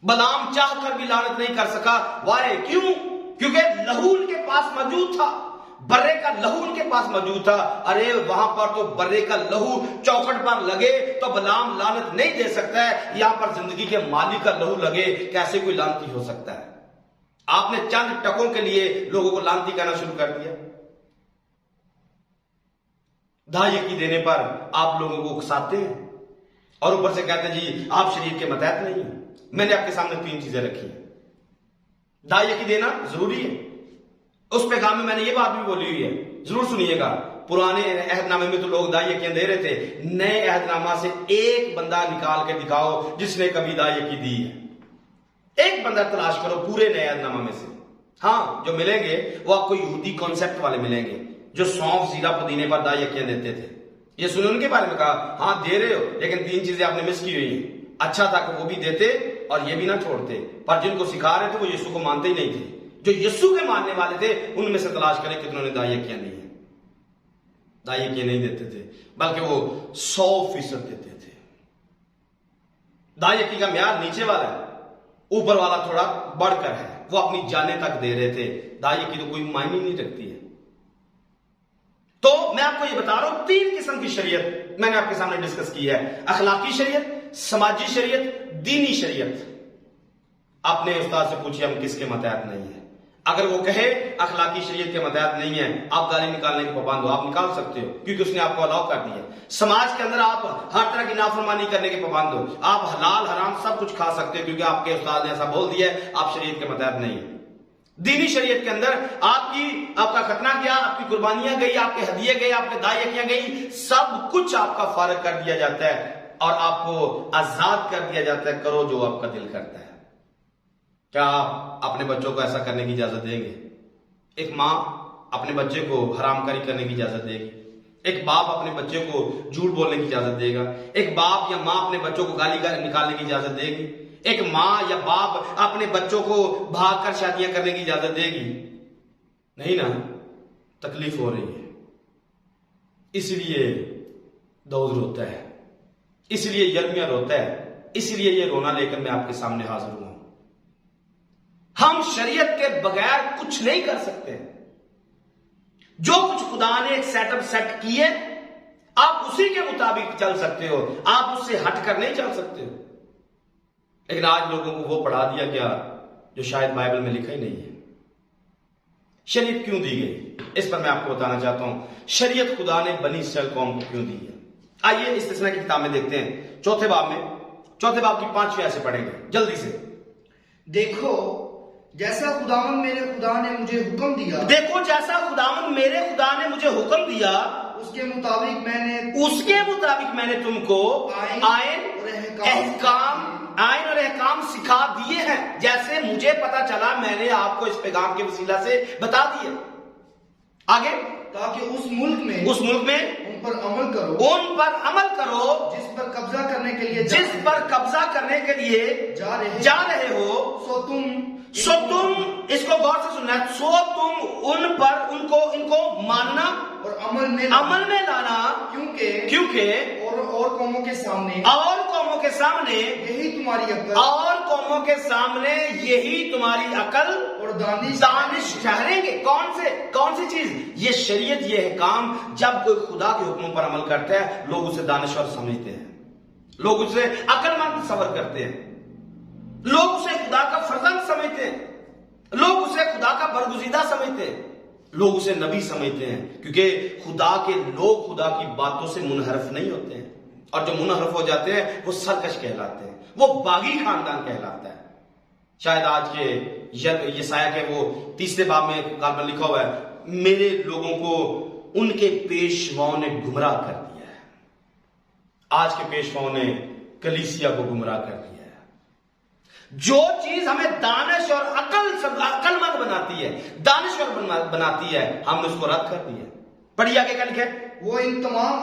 بلعام چاہ کر بھی لعنت نہیں کر سکا، وائے کیوں؟ کیونکہ لہو ان کے پاس موجود تھا، برے کا لہو ان کے پاس موجود تھا۔ ارے وہاں پر تو برے کا لہو چوکھٹ پر لگے تو بلعام لعنت نہیں دے سکتا ہے، یہاں پر زندگی کے مالک کا لہو لگے کیسے کوئی لعنتی ہو سکتا ہے؟ آپ نے چند ٹکوں کے لیے لوگوں کو لعنتی کہنا شروع کر دیا۔ دائیکی دینے پر آپ لوگوں کو اکساتے ہیں اور اوپر سے کہتے ہیں جی آپ شریعت کے ماتحت نہیں ہیں۔ میں نے آپ کے سامنے 3 چیزیں رکھی ہیں۔ دائیکی دینا ضروری ہے، اس پیغام میں نے یہ بات بھی بولی ہوئی ہے، ضرور سنیے گا۔ پرانے عہد نامے میں تو لوگ دائیکیاں دے رہے تھے، نئے عہد نامہ سے ایک بندہ نکال کے دکھاؤ جس نے کبھی دائیکی دی ہے، ایک بندہ تلاش کرو پورے نئے عہد نامہ میں سے۔ ہاں جو ملیں گے وہ آپ کو یہودی کانسیپٹ والے ملیں گے جو سونف زیرہ پودینے پر دائیکیاں دیتے تھے۔ یہ سنیں ان کے بارے میں کہا ہاں دے رہے ہو لیکن 3 چیزیں آپ نے مس کی ہوئی ہیں۔ اچھا تھا کہ وہ بھی دیتے اور یہ بھی نہ چھوڑتے، پر جن کو سکھا رہے تھے وہ یسوع کو مانتے ہی نہیں تھے۔ جو یسوع کے ماننے والے تھے ان میں سے تلاش کریں کتنوں نے دائیکیاں دی ہیں۔ دائیکیاں نہیں دیتے تھے بلکہ وہ 100% دیتے تھے۔ دائیکی کا معیار نیچے والا ہے، اوپر والا تھوڑا بڑھ کر ہے، وہ اپنی جانیں تک دے رہے تھے۔ دائیکی تو کوئی معنی نہیں رکھتی ہے۔ تو میں آپ کو یہ بتا رہا ہوں 3 قسم کی شریعت میں نے آپ کے سامنے ڈسکس کی ہے، اخلاقی شریعت، سماجی شریعت، دینی شریعت۔ اپنے استاد سے پوچھئے ہم کس کے ماتحت نہیں ہیں۔ اگر وہ کہے اخلاقی شریعت کے ماتحت نہیں ہے، آپ گالی نکالنے کے پابند ہو، آپ نکال سکتے ہو کیونکہ اس نے آپ کو الاؤ کر دیا۔ سماج کے اندر آپ ہر طرح کی نافرمانی کرنے کے پابند ہو، آپ حلال حرام سب کچھ کھا سکتے ہو کیونکہ آپ کے استاد نے ایسا بول دیا ہے، آپ شریعت کے ماتحت نہیں ہیں۔ دینی شریعت کے اندر آپ کا ختنہ گیا، آپ کی قربانیاں گئی، آپ کے ہدیے گئے، آپ کے دائیکیاں گئی، سب کچھ آپ کا فارغ کر دیا جاتا ہے اور آپ کو آزاد کر دیا جاتا ہے، کرو جو آپ کا دل کرتا ہے۔ کیا آپ اپنے بچوں کو ایسا کرنے کی اجازت دیں گے؟ ایک ماں اپنے بچے کو حرام کاری کرنے کی اجازت دے گی؟ ایک باپ اپنے بچے کو جھوٹ بولنے کی اجازت دے گا؟ ایک باپ یا ماں اپنے بچوں کو گالی نکالنے کی اجازت دے گی؟ ایک ماں یا باپ اپنے بچوں کو بھاگ کر شادیاں کرنے کی اجازت دے گی؟ نہیں نا، تکلیف ہو رہی ہے، اس لیے داؤد روتا ہے، اس لیے یرمیہ روتا ہے، اس لیے یہ رونا لے کر میں آپ کے سامنے حاضر ہوں۔ ہم شریعت کے بغیر کچھ نہیں کر سکتے۔ جو کچھ خدا نے ایک سیٹ اپ سیٹ کیے آپ اسی کے مطابق چل سکتے ہو، آپ اس سے ہٹ کر نہیں چل سکتے ہو۔ لیکن آج لوگوں کو وہ پڑھا دیا گیا جو شاید بائبل میں لکھا ہی نہیں ہے۔ شریعت کیوں دی گئی، اس پر میں آپ کو بتانا چاہتا ہوں۔ شریعت خدا نے بنی اسرائیل قوم کو کیوں دی ہے؟ آئیے استثنا کی کتاب میں دیکھتے ہیں، چوتھے باب کی 5ویں آیت سے پڑھیں گے جلدی سے۔ دیکھو جیسا خداوند میرے خدا نے مجھے حکم دیا، دیکھو جیسا خداوند میرے خدا نے مجھے حکم دیا، اس کے مطابق میں نے تم کو آئین اور احکام سکھا دیے ہیں، جیسے مجھے پتا چلا میں نے آپ کو اس پیغام کے وسیلہ سے بتا دیے۔ آگے، تاکہ اس ملک میں ان پر عمل کرو جس پر قبضہ کرنے کے لیے جا رہے ہو، سو تم اس کو غور سے سننا ہے، سو تم ان کو ماننا اور عمل میں لانا، کیونکہ اور قوموں کے سامنے یہی تمہاری عقل اور دانش ٹھہریں گے۔ کون سی چیز؟ یہ شریعت، یہ احکام۔ جب کوئی خدا کے حکموں پر عمل کرتا ہے لوگ اسے دانشور سمجھتے ہیں، لوگ اسے عقل مند تصور کرتے ہیں، لوگ اسے خدا کا فرزند سمجھتے ہیں، لوگ اسے خدا کا برگزیدہ سمجھتے ہیں، لوگ اسے نبی سمجھتے ہیں، کیونکہ خدا کے لوگ خدا کی باتوں سے منحرف نہیں ہوتے ہیں، اور جو منحرف ہو جاتے ہیں وہ سرکش کہلاتے ہیں، وہ باغی خاندان کہلاتا ہے۔ شاید آج کے یسایہ کے وہ 3 باب میں لکھا ہوا ہے، میرے لوگوں کو ان کے پیشواؤں نے گمراہ کر دیا ہے۔ آج کے پیشواؤں نے کلیسیا کو گمراہ کر دیا ہے۔ جو چیز ہمیں دانش اور عقل مند بناتی ہے، دانشور بناتی ہے، ہم نے اس کو رد کر دیا۔ پڑھیے آگے کیا لکھا ہے، وہ ان تمام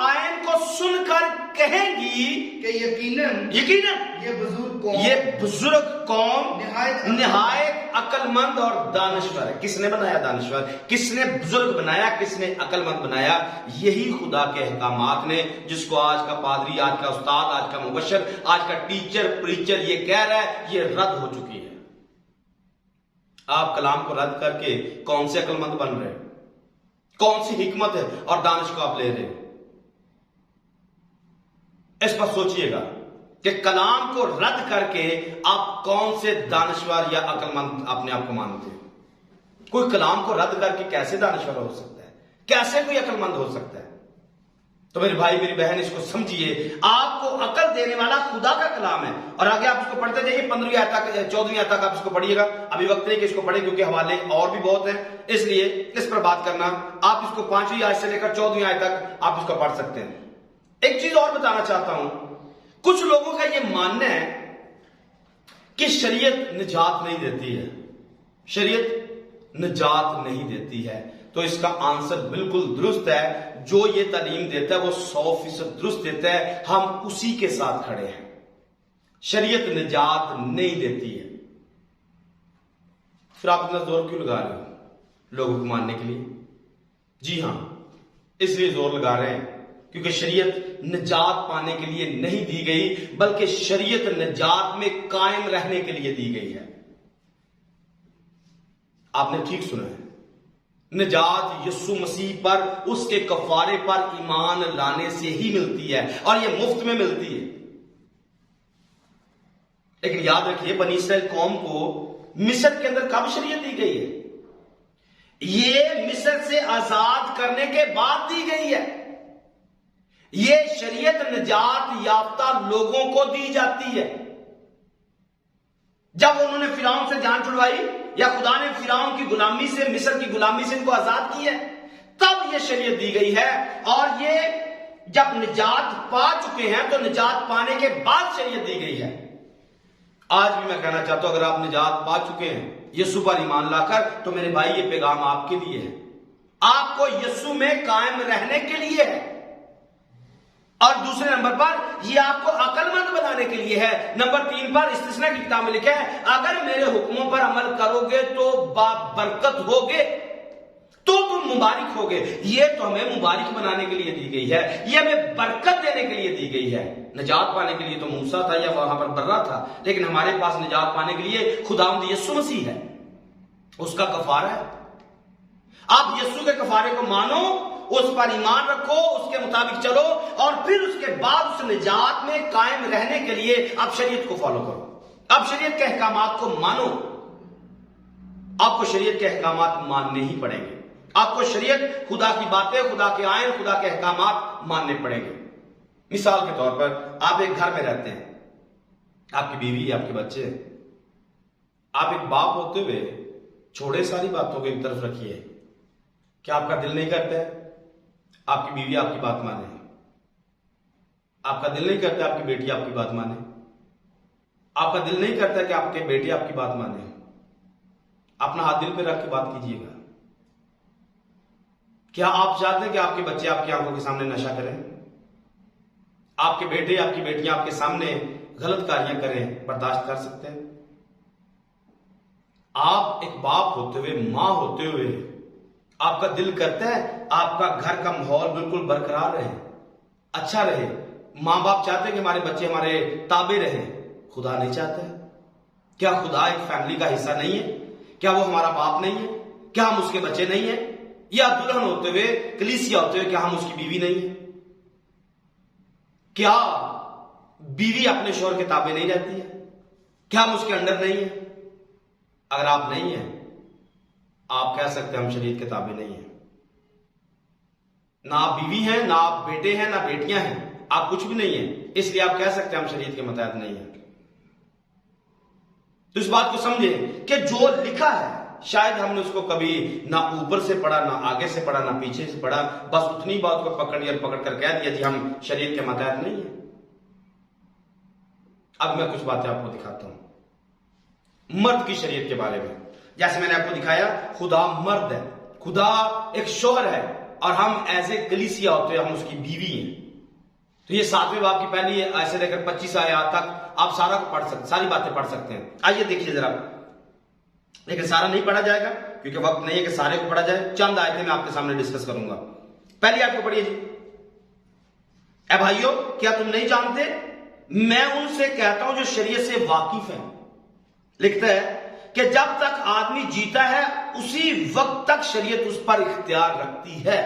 آئین کو سن کر کہیں گی کہ یقیناً یہ بزرگ قوم نہایت عقل مند اور دانشور ہے۔ کس نے بنایا دانشور؟ کس نے بزرگ بنایا؟ کس نے عقل مند بنایا؟ یہی خدا کے احکامات نے، جس کو آج کا پادری، آج کا استاد، آج کا مبشر، آج کا ٹیچر، پریچر یہ کہہ رہا ہے، یہ رد ہو چکی ہے۔ آپ کلام کو رد کر کے کون سے عقل مند بن رہے ہیں؟ کون سی حکمت ہے اور دانش کو آپ لے رہے ہیں؟ اس پر سوچئے گا کہ کلام کو رد کر کے آپ کون سے دانشور یا عقل مند اپنے آپ کو مانتے ہیں؟ کوئی کلام کو رد کر کے کیسے دانشور ہو سکتا ہے؟ کیسے کوئی عقل مند ہو سکتا ہے؟ تو میرے بھائی، میری بہن، اس کو سمجھیے، آپ کو عقل دینے والا خدا کا کلام ہے۔ اور آگے آپ اس کو پڑھتے جائیے، 15ویں آیت تک، 14ویں آیت تک آپ اس کو پڑھیے گا۔ ابھی وقت نہیں کہ اس کو پڑھیں، کیونکہ حوالے اور بھی بہت ہیں، اس لیے اس پر بات کرنا، آپ اس کو 5ویں آیت سے لے کر 14ویں آیت تک آپ اس کو پڑھ سکتے ہیں۔ ایک چیز اور بتانا چاہتا ہوں، کچھ لوگوں کا یہ ماننا ہے کہ شریعت نجات نہیں دیتی ہے، شریعت نجات نہیں دیتی ہے۔ تو اس کا آنسر بالکل درست ہے، جو یہ تعلیم دیتا ہے وہ 100% درست دیتا ہے، ہم اسی کے ساتھ کھڑے ہیں۔ شریعت نجات نہیں دیتی ہے۔ پھر آپ اتنا زور کیوں لگا رہے ہو لوگوں کو ماننے کے لیے؟ جی ہاں، اس لیے زور لگا رہے ہیں کیونکہ شریعت نجات پانے کے لیے نہیں دی گئی، بلکہ شریعت نجات میں قائم رہنے کے لیے دی گئی ہے۔ آپ نے ٹھیک سنا ہے، نجات یسوع مسیح پر، اس کے کفارے پر ایمان لانے سے ہی ملتی ہے، اور یہ مفت میں ملتی ہے۔ لیکن یاد رکھیے، بنی اسرائیل قوم کو مصر کے اندر کب شریعت دی گئی ہے؟ یہ مصر سے آزاد کرنے کے بعد دی گئی ہے۔ یہ شریعت نجات یافتہ لوگوں کو دی جاتی ہے۔ جب انہوں نے فرعون سے جان چھڑوائی، یا خدا نے فرعون کی غلامی سے، مصر کی غلامی سے ان کو آزاد کیا، تب یہ شریعت دی گئی ہے۔ اور یہ جب نجات پا چکے ہیں تو نجات پانے کے بعد شریعت دی گئی ہے۔ آج بھی میں کہنا چاہتا ہوں، اگر آپ نجات پا چکے ہیں یسوع پر ایمان لا کر، تو میرے بھائی یہ پیغام آپ کے لیے ہے، آپ کو یسوع میں قائم رہنے کے لیے ہے۔ اور دوسرے نمبر پر یہ آپ کو عقل مند بنانے کے لیے ہے۔ نمبر 3 پر استثنا کی کتاب میں لکھا ہے، اگر میرے حکموں پر عمل کرو گے تو برکت ہوگے، تو تم مبارک ہوگے۔ یہ تو ہمیں مبارک بنانے کے لیے دی گئی ہے، یہ ہمیں برکت دینے کے لیے دی گئی ہے۔ نجات پانے کے لیے تو موسیٰ تھا یا وہاں پر برہ تھا، لیکن ہمارے پاس نجات پانے کے لیے خداوند یسوع مسیح ہے، اس کا کفارہ ہے۔ آپ یسوع کے کفارے کو مانو اس پر ایمان رکھو، اس کے مطابق چلو، اور پھر اس کے بعد اس نجات میں قائم رہنے کے لیے اب شریعت کو فالو کرو، اب شریعت کے احکامات کو مانو۔ آپ کو شریعت کے احکامات ماننے ہی پڑیں گے، آپ کو شریعت، خدا کی باتیں، خدا کے آئین، خدا کے احکامات ماننے پڑیں گے۔ مثال کے طور پر آپ ایک گھر میں رہتے ہیں، آپ کی بیوی، آپ کے بچے، آپ ایک باپ ہوتے ہوئے چھوڑے ساری باتوں کو ایک طرف رکھیے، کیا آپ کا دل نہیں کرتا ہے آپ کی بیوی آپ کی بات مانے؟ آپ کا دل نہیں کرتا آپ کی بیٹی آپ کی بات مانے؟ آپ کا دل نہیں کرتا کہ آپ کے بیٹے آپ کی بات مانے؟ اپنا ہاتھ دل پہ رکھ کے بات کیجیے گا۔ کیا آپ چاہتے ہیں کہ آپ کے بچے آپ کی آنکھوں کے سامنے نشہ کریں؟ آپ کے بیٹے، آپ کی بیٹیاں آپ کے سامنے غلط کاریاں کریں، برداشت کر سکتے ہیں؟ آپ ایک باپ ہوتے ہوئے، ماں ہوتے ہوئے، آپ کا دل کرتا ہے آپ کا گھر کا ماحول بالکل برقرار رہے، اچھا رہے؟ ماں باپ چاہتے ہیں کہ ہمارے بچے ہمارے تابع رہیں، خدا نہیں چاہتا ہے؟ کیا خدا ایک فیملی کا حصہ نہیں ہے؟ کیا وہ ہمارا باپ نہیں ہے؟ کیا ہم اس کے بچے نہیں ہیں؟ یا دلہن ہوتے ہوئے، کلیسیا ہوتے ہوئے، کیا ہم اس کی بیوی نہیں ہیں؟ کیا بیوی اپنے شوہر کے تابع نہیں رہتی ہے؟ کیا ہم اس کے انڈر نہیں ہیں؟ اگر آپ نہیں ہیں، آپ کہہ سکتے ہیں ہم شریعت کے تابع نہیں ہیں۔ نہ آپ بیوی ہیں، نہ آپ بیٹے ہیں، نہ بیٹیاں ہیں، آپ کچھ بھی نہیں ہیں، اس لیے آپ کہہ سکتے ہیں ہم شریعت کے متحد نہیں ہیں۔ تو اس بات کو سمجھیں کہ جو لکھا ہے، شاید ہم نے اس کو کبھی نہ اوپر سے پڑھا، نہ آگے سے پڑھا، نہ پیچھے سے پڑھا، بس اتنی بات کو پکڑ کر کہہ دیا جی ہم شریعت کے متحد نہیں ہیں۔ اب میں کچھ باتیں آپ کو دکھاتا ہوں مرد کی شریعت کے بارے میں۔ جیسے میں نے آپ کو دکھایا، خدا مرد ہے، خدا ایک شوہر ہے، اور ہم ایز اے کلیسیا ہوتے ہیں، ہم اس کی بیوی ہیں۔ تو یہ 7ویں باب کی پہلی ایسے لے کر 25 آیات تک آپ ساری باتیں پڑھ سکتے ہیں۔ آئیے دیکھیے ذرا، لیکن سارا نہیں پڑھا جائے گا کیونکہ وقت نہیں ہے کہ سارے کو پڑھا جائے، چند آیتیں میں آپ کے سامنے ڈسکس کروں گا۔ پہلی آیت کو پڑھیے جی۔ اے بھائیو، کیا تم نہیں جانتے؟ میں ان سے کہتا ہوں جو شریعت سے واقف ہیں۔ لکھتا ہے کہ جب تک آدمی جیتا ہے اسی وقت تک شریعت اس پر اختیار رکھتی ہے۔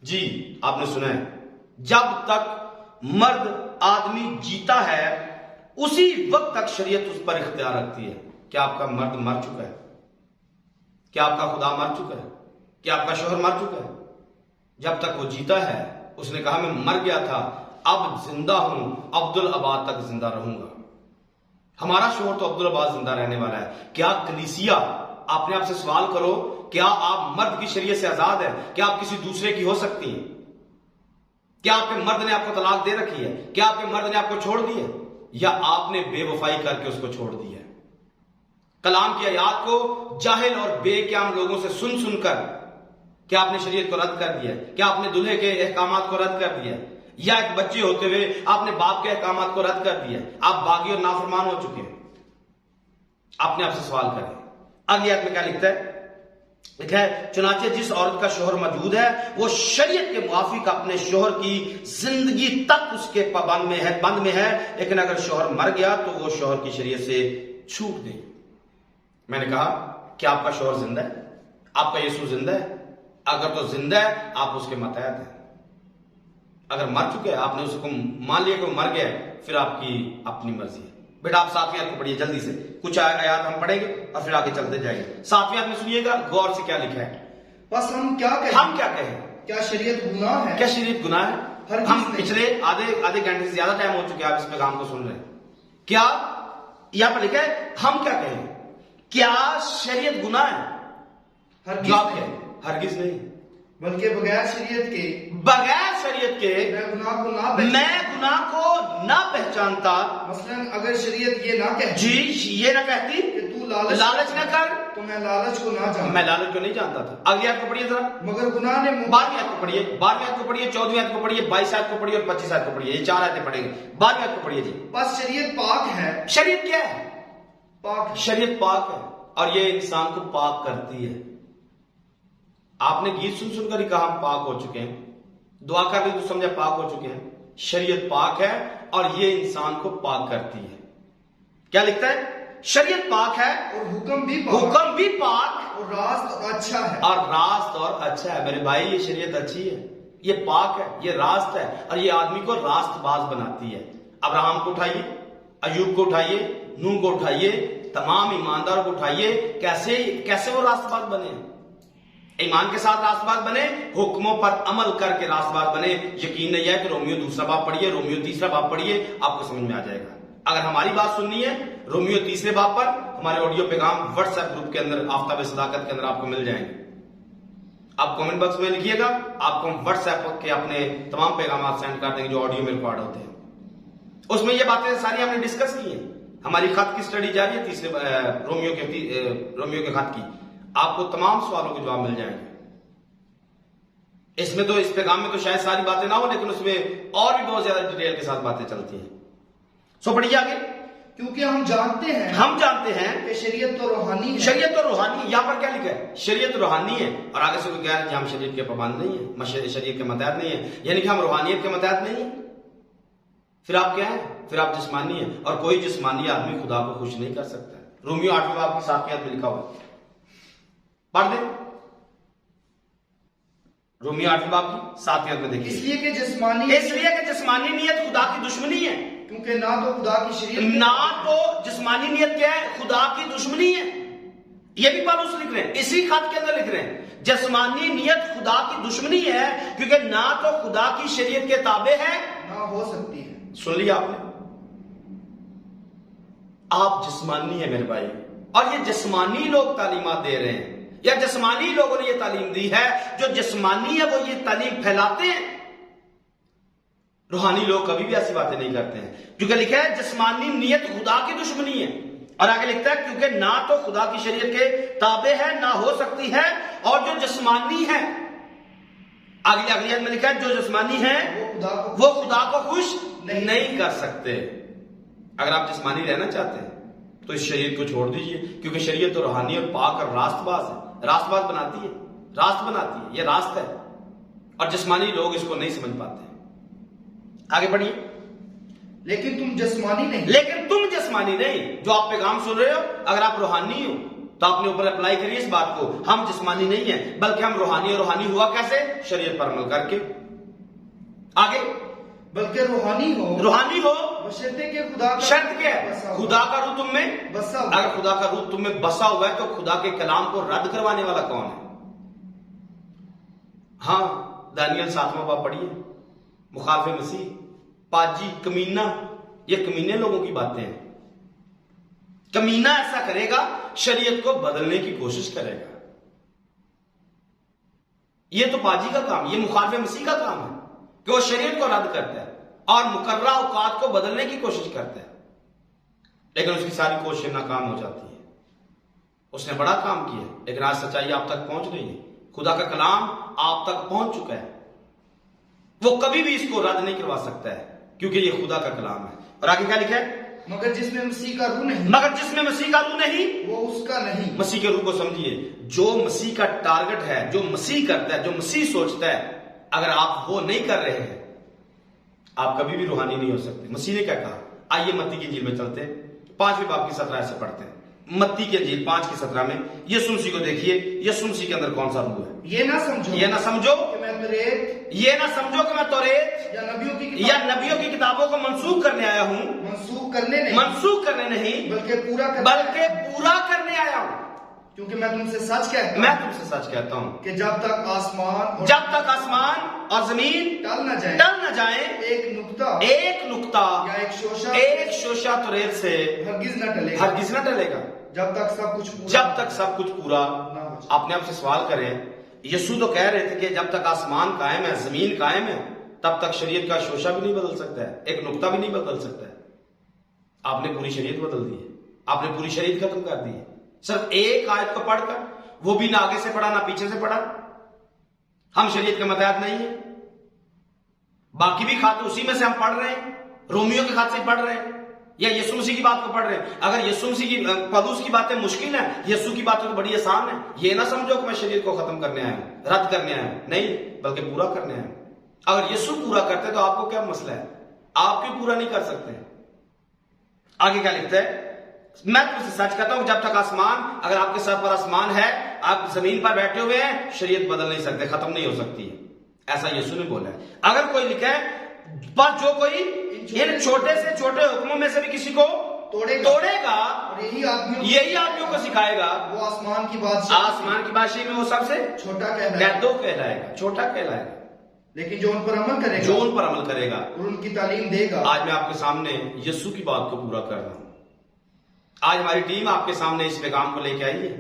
جی آپ نے سنا ہے، جب تک مرد آدمی جیتا ہے اسی وقت تک شریعت اس پر اختیار رکھتی ہے۔ کیا آپ کا مرد مر چکا ہے؟ کیا آپ کا خدا مر چکا ہے؟ کیا آپ کا شوہر مر چکا ہے؟ جب تک وہ جیتا ہے، اس نے کہا میں مر گیا تھا، اب زندہ ہوں، عبدالآباد تک زندہ رہوں گا۔ ہمارا شوہر تو عبدالآباد زندہ رہنے والا ہے۔ کیا کلیسیا، اپنے آپ سے سوال کرو، کیا آپ مرد کی شریعت سے آزاد ہے؟ کیا آپ کسی دوسرے کی ہو سکتی ہیں؟ کیا آپ کے مرد نے آپ کو طلاق دے رکھی ہے؟ کیا آپ کے مرد نے آپ کو چھوڑ دی ہے؟ یا آپ نے بے وفائی کر کے اس کو چھوڑ دیا ہے؟ کلام کی آیات کو جاہل اور بے قیام لوگوں سے سن کر کیا آپ نے شریعت کو رد کر دیا ہے؟ کیا آپ نے دلہے کے احکامات کو رد کر دیا ہے؟ یا ایک بچے ہوتے ہوئے آپ نے باپ کے احکامات کو رد کر دیا ہے؟ آپ باغی اور نافرمان ہو چکے ہیں۔ اپنے آپ سے سوال کریں۔ اگلی آیت میں کیا لکھتا ہے؟ لکھا ہے چنانچہ جس عورت کا شوہر موجود ہے وہ شریعت کے موافق اپنے شوہر کی زندگی تک اس کے بند میں ہے، لیکن اگر شوہر مر گیا تو وہ شوہر کی شریعت سے چھوٹ گئی۔ میں نے کہا کیا آپ کا شوہر زندہ ہے؟ آپ کا یسوع زندہ ہے؟ اگر تو زندہ ہے آپ اس کے متحد ہیں۔ اگر مر چکے ہیں، آپ نے اس کو مان لیا کہ وہ مر گیا ہے، پھر آپ کی اپنی مرضی ہے۔ بیٹا آپ 7ویں آیت کو پڑھیے جلدی سے، کچھ آیات ہم پڑھیں گے اور پھر آگے چلتے جائیں گے۔ 7ویں آیت میں سنیے گا غور سے، کیا لکھا ہے؟ بس ہم کیا کہیں؟ کیا شریعت گناہ ہے؟ کیا شریعت گناہ ہے؟ ہم پچھلے آدھے گھنٹے سے زیادہ ٹائم ہو چکے ہیں آپ اس پیغام کو سن رہے ہیں۔ کیا یہاں پر لکھا ہے ہم کیا کہیں؟ کیا شریعت گناہ ہے؟ جواب کیا ہے؟ ہرگز نہیں، بلکہ بغیر شریعت کے میں گناہ کو نہ پہچانتا۔ مثلاً اگر شریعت یہ نہ کہتی، جی یہ نہ کہتی کہ تو لالچ نہ کر، تو میں لالچ کو نہ جانتا، میں لالچ کو نہیں جانتا تھا۔ اگلی آیت کو پڑھیے ذرا، مگر گناہ نے 12ویں آیت کو پڑھیے، 12ویں آیت کو پڑھیے، 14ویں آیت کو پڑھیے، 22 آیت کو پڑھیے اور 25 آیت کو پڑھیے۔ یہ 4 آیتیں پڑھیں گے۔ 12ویں آیت کو پڑھیے جی۔ بس شریعت پاک ہے۔ شریعت کیا ہے؟ پاک، شریعت پاک ہے، اور یہ انسان کو پاک کرتی ہے۔ آپ نے گیت سن کر ہی کہا ہم پاک ہو چکے ہیں، دعا کر کے تو سمجھا پاک ہو چکے ہیں۔ شریعت پاک ہے اور یہ انسان کو پاک کرتی ہے۔ کیا لکھتا ہے؟ شریعت پاک ہے اور حکم بھی پاک حکم بھی پاک اور راست اور اچھا ہے اور راست اور اچھا ہے. میرے بھائی یہ شریعت اچھی ہے, یہ پاک ہے, یہ راست ہے, اور یہ آدمی کو راست باز بناتی ہے. ابراہم کو اٹھائیے, ایوب کو اٹھائیے, نوح کو اٹھائیے, تمام ایمانداروں کو اٹھائیے, کیسے وہ راست باز بنے, ایمان کے ساتھ راست باز بنے, حکموں پر عمل کر کے راست باز بنے. یقین نہیں ہے کہ رومیو دوسرا باب پڑھیے, رومیو تیسرا باب پڑھیے, آپ کو سمجھ میں آ جائے گا. اگر ہماری بات سننی ہے رومیو تیسرے باب پر, ہمارے آڈیو پیغام واٹس ایپ گروپ کے اندر آفتاب صداقت کے اندر آپ کو مل جائیں گے. آپ کامنٹ باکس میں لکھیے گا, آپ کو ہم واٹس ایپ کے اپنے تمام پیغامات سینڈ کر دیں گے جو آڈیو میں ریکارڈ ہوتے ہیں. اس میں یہ باتیں ساری ہم نے ڈسکس کی ہیں. ہماری خط کی سٹڈی جاری ہے تیسرے رومیو کے خط کی. آپ کو تمام سوالوں کے جواب مل جائیں گے. اس میں تو اس پیغام میں تو شاید ساری باتیں نہ ہو, لیکن اس میں اور بھی بہت زیادہ ڈیٹیل کے ساتھ باتیں چلتی ہیں. سو پڑھیے آگے. کیونکہ ہم جانتے ہیں کہ شریعت تو روحانی ہے. شریعت تو روحانی, یہاں پر کیا لکھا ہے؟ شریعت روحانی ہے. اور آگے سے کوئی کہہ رہا ہے کہ ہم شریعت کے پابند نہیں ہیں, شریعت کے متحد نہیں ہیں, یعنی کہ ہم روحانیت کے متحد نہیں ہیں. پھر آپ کیا ہیں؟ پھر آپ جسمانی ہیں, اور کوئی جسمانی آدمی خدا کو خوش نہیں کر سکتا. رومیو 8ویں باب کی 7 آیت میں لکھا ہوا, پڑھ دیں. رومیو 8ویں باب کی 7 آیت میں دیکھیے. اس لیے کہ جسمانی نیت خدا کی دشمنی ہے. کیونکہ نہ تو خدا کی شریعت, نہ تو جسمانی نیت کیا ہے؟ خدا کی دشمنی ہے. یہ بھی پالوس لکھ رہے ہیں, اسی خط کے اندر لکھ رہے ہیں جسمانی نیت خدا کی دشمنی ہے, کیونکہ نہ تو خدا کی شریعت کے تابع ہے نہ ہو سکتی ہے. سن لیا آپ نے, آپ جسمانی ہیں میرے بھائی, اور یہ جسمانی لوگ تعلیمات دے رہے ہیں, یا جسمانی لوگوں نے یہ تعلیم دی ہے. جو جسمانی ہے وہ یہ تعلیم پھیلاتے ہیں. روحانی لوگ کبھی بھی ایسی باتیں نہیں کرتے ہیں, کیونکہ لکھا ہے جسمانی نیت خدا کی دشمنی ہے. اور آگے لکھتا ہے کیونکہ نہ تو خدا کی شریعت کے تابع ہے نہ ہو سکتی ہے, اور جو جسمانی ہے, اگلی آیت میں لکھا ہے جو جسمانی ہے وہ خدا کو خوش نہیں کر سکتے. اگر آپ جسمانی رہنا چاہتے ہیں تو اس شریعت کو چھوڑ دیجئے, کیونکہ شریعت تو روحانی اور پاک اور راست باز ہے, راست باز بناتی ہے, راست بناتی ہے, یہ راست ہے. اور جسمانی لوگ اس کو نہیں سمجھ پاتے. آگے بڑھیے. لیکن تم جسمانی نہیں. جو آپ پیغام سن رہے ہو, اگر آپ روحانی ہو تو اپنے اوپر اپلائی کریے اس بات کو. ہم جسمانی نہیں ہیں, بلکہ ہم روحانی. اور روحانی ہوا کیسے؟ شریعت پر عمل کر کے. آگے, بلکہ روحانی ہو بشرطے کہ خدا کا شرط کیا ہے؟ خدا کا روح تم میں بسا. اگر خدا کا روح تم میں بسا ہوا ہے تو خدا کے کلام کو رد کروانے والا کون ہے؟ ہاں, دانیل 7واں باب پڑھیے. مخالف مسیح, پاجی, کمینہ, یہ کمینے لوگوں کی باتیں ہیں. کمینہ ایسا کرے گا, شریعت کو بدلنے کی کوشش کرے گا. یہ تو پاجی کا کام, یہ مخالف مسیح کا کام ہے کہ وہ شریعت کو رد کرتا ہے اور مقررہ اوقات کو بدلنے کی کوشش کرتا ہے. لیکن اس کی ساری کوششیں ناکام ہو جاتی ہیں. اس نے بڑا کام کیا, لیکن آج سچائی آپ تک پہنچ رہی ہے. خدا کا کلام آپ تک پہنچ چکا ہے, وہ کبھی بھی اس کو رد نہیں کروا سکتا ہے, کیونکہ یہ خدا کا کلام ہے. اور آگے کیا لکھا ہے؟ مگر جس میں مسیح کا روح نہیں وہ اس کا نہیں. مسیح کے روح کو سمجھیے. جو مسیح کا ٹارگٹ ہے, جو مسیح کرتا ہے, جو مسیح سوچتا ہے, اگر آپ وہ نہیں کر رہے ہیں آپ کبھی بھی روحانی نہیں ہو سکتے. مسیح نے کیا کہا؟ آئیے متی کی انجیل میں چلتے ہیں, 5ویں باب کی 17 سے پڑھتے ہیں. متی کی انجیل 5 کی 17 میں یسوع مسیح کو دیکھیے. یسوع مسیح کے اندر کون سا روح ہے؟ یہ نہ سمجھو کہ میں توریت یا نبیوں کی کتابوں کو منسوخ کرنے آیا ہوں. منسوخ کرنے نہیں بلکہ پورا کرنے آیا ہوں. کیونکہ میں تم سے سچ کہتا ہوں کہ جب تک آسمان اور زمین ٹل نہ جائیں ایک نقطہ یا ایک شوشہ توریت سے ہرگز نہ ٹلے گا جب تک سب کچھ پورا. اپنے آپ سے سوال کریں, یسوع تو کہہ رہے تھے کہ جب تک آسمان قائم ہے, زمین قائم ہے, تب تک شریعت کا شوشہ بھی نہیں بدل سکتا ہے, ایک نقطہ بھی نہیں بدل سکتا ہے. آپ نے پوری شریعت بدل دی ہے, آپ نے پوری شریعت ختم کر دی ہے صرف ایک آیت کو پڑھ کر. وہ بھی نہ آگے سے پڑھا نہ پیچھے سے پڑھا. ہم شریعت کے متحد نہیں ہیں. باقی بھی خط اسی میں سے ہم پڑھ رہے ہیں, رومیو کے خط سے پڑھ رہے ہیں, یا یسوع مسیح کی بات کو پڑھ رہے ہیں. اگر یسوع مسیح کی پولس کی باتیں مشکل ہیں, یسوع کی باتیں تو بڑی آسان ہیں. یہ نہ سمجھو کہ میں شریعت کو ختم کرنے آیا ہوں, رد کرنے آیا ہوں, نہیں, بلکہ پورا کرنے آیا ہوں. اگر یسوع پورا کرتے تو آپ کو کیا مسئلہ ہے؟ آپ کیوں پورا نہیں کر سکتے؟ آگے کیا لکھتا ہے؟ میں تم سے سچ کہتا ہوں جب تک آسمان، اگر آپ کے سر پر آسمان ہے، آپ زمین پر بیٹھے ہوئے ہیں، شریعت بدل نہیں سکتے، ختم نہیں ہو سکتی ہے. ایسا یسوع نے بولا ہے. اگر کوئی لکھا ہے بس جو کوئی ان چھوٹے سے چھوٹے حکموں میں سے بھی کسی کو توڑے گا، یہی آدمیوں کو سکھائے گا، وہ آسمان کی بادشاہ، آسمان کی بادشاہی میں وہ سب سے چھوٹا کہلائے گا، چھوٹا کہلائے گا. لیکن جو ان پر عمل کرے گا، جو ان پر عمل کرے گا اور ان کی تعلیم دے گا. آج میں آپ کے سامنے یسوع کی بات کو پورا کر رہا ہوں. آج ہماری ٹیم آپ کے سامنے اس پیغام کو لے کے آئی ہے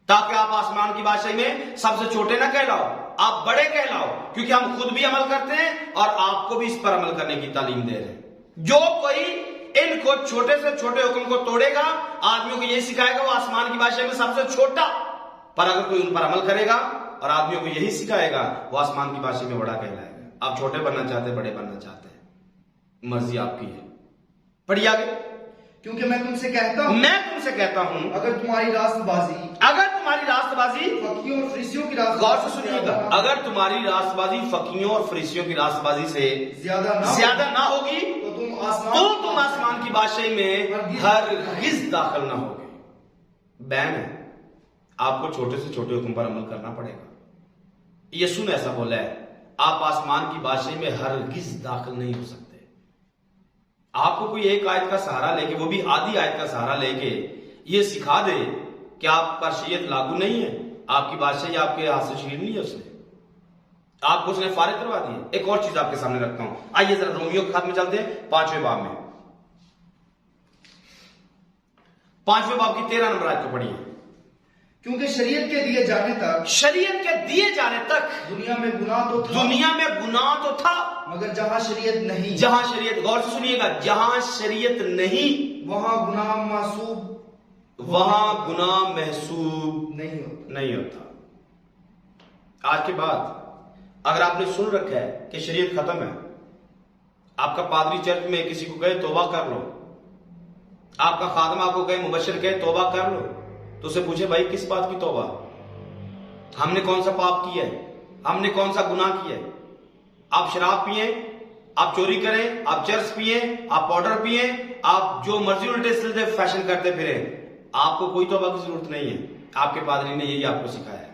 تاکہ آپ آسمان کی بادشاہی میں سب سے چھوٹے نہ کہلاؤ، آپ بڑے کہلاؤ، کیونکہ ہم خود بھی عمل کرتے ہیں اور آپ کو بھی اس پر عمل کرنے کی تعلیم دے رہے ہیں. جو کوئی ان کو چھوٹے سے چھوٹے حکم کو توڑے گا، آدمیوں کو یہی سکھائے گا وہ آسمان کی بادشاہی میں سب سے چھوٹا، پر اگر کوئی ان پر عمل کرے گا اور آدمیوں کو یہی سکھائے گا وہ آسمان کی بادشاہی میں بڑا کہلائے گا. آپ چھوٹے بننا چاہتے ہیں، بڑے بننا چاہتے ہیں، مرضی آپ کی ہے. پڑھیے آگے. کیونکہ میں تم سے کہتا ہوں اگر تمہاری راست بازی فقیوں اور فریسیوں کی راست، غور سے سنیے گا، اگر تمہاری راست بازی فقیوں اور فریسیوں کی راست بازی سے زیادہ نہ ہوگی تو تم آسمان کی بادشاہی میں ہرگز داخل نہ ہوگے. بین ہے، آپ کو چھوٹے سے چھوٹے حکم پر عمل کرنا پڑے گا. یسوع نے ایسا بولا ہے، آپ آسمان کی بادشاہی میں ہرگز داخل نہیں ہو سکتے. آپ کو کوئی ایک آیت کا سہارا لے کے، وہ بھی آدھی آیت کا سہارا لے کے یہ سکھا دے کہ آپ پر شریعت لاگو نہیں ہے، آپ کی بادشاہی آپ کے ہاتھ سے چھین لی ہے اس نے، آپ کو اس نے فارغ کروا دی ہے. ایک اور چیز آپ کے سامنے رکھتا ہوں، آئیے ذرا رومیو کے خط میں چلتے ہیں 5ویں باب میں، 5ویں باب کی 13 نمبر آیت کو پڑھیے. کیونکہ شریعت کے دیے جانے تک دنیا میں گناہ تو تھا، مگر جہاں شریعت غور سے سنیے گا، جہاں شریعت نہیں وہاں گناہ محسوب نہیں ہوتا. آج کے بعد اگر آپ نے سن رکھا ہے کہ شریعت ختم ہے، آپ کا پادری چرچ میں کسی کو کہے توبہ کر لو، آپ کا خادم آپ کو کہے مبشر کہے توبہ کر لو، تو اسے پوچھے بھائی کس بات کی توبہ؟ ہم نے کون سا پاپ کیا ہے؟ ہم نے کون سا گناہ کیا ہے؟ آپ شراب پئیں، آپ چوری کریں، آپ چرس پئیں، آپ پاؤڈر پئیں، آپ جو مرضی الٹے سیدھے فیشن کرتے پھریں، آپ کو کوئی توبہ کی ضرورت نہیں ہے. آپ کے پادری نے یہی آپ کو سکھایا ہے،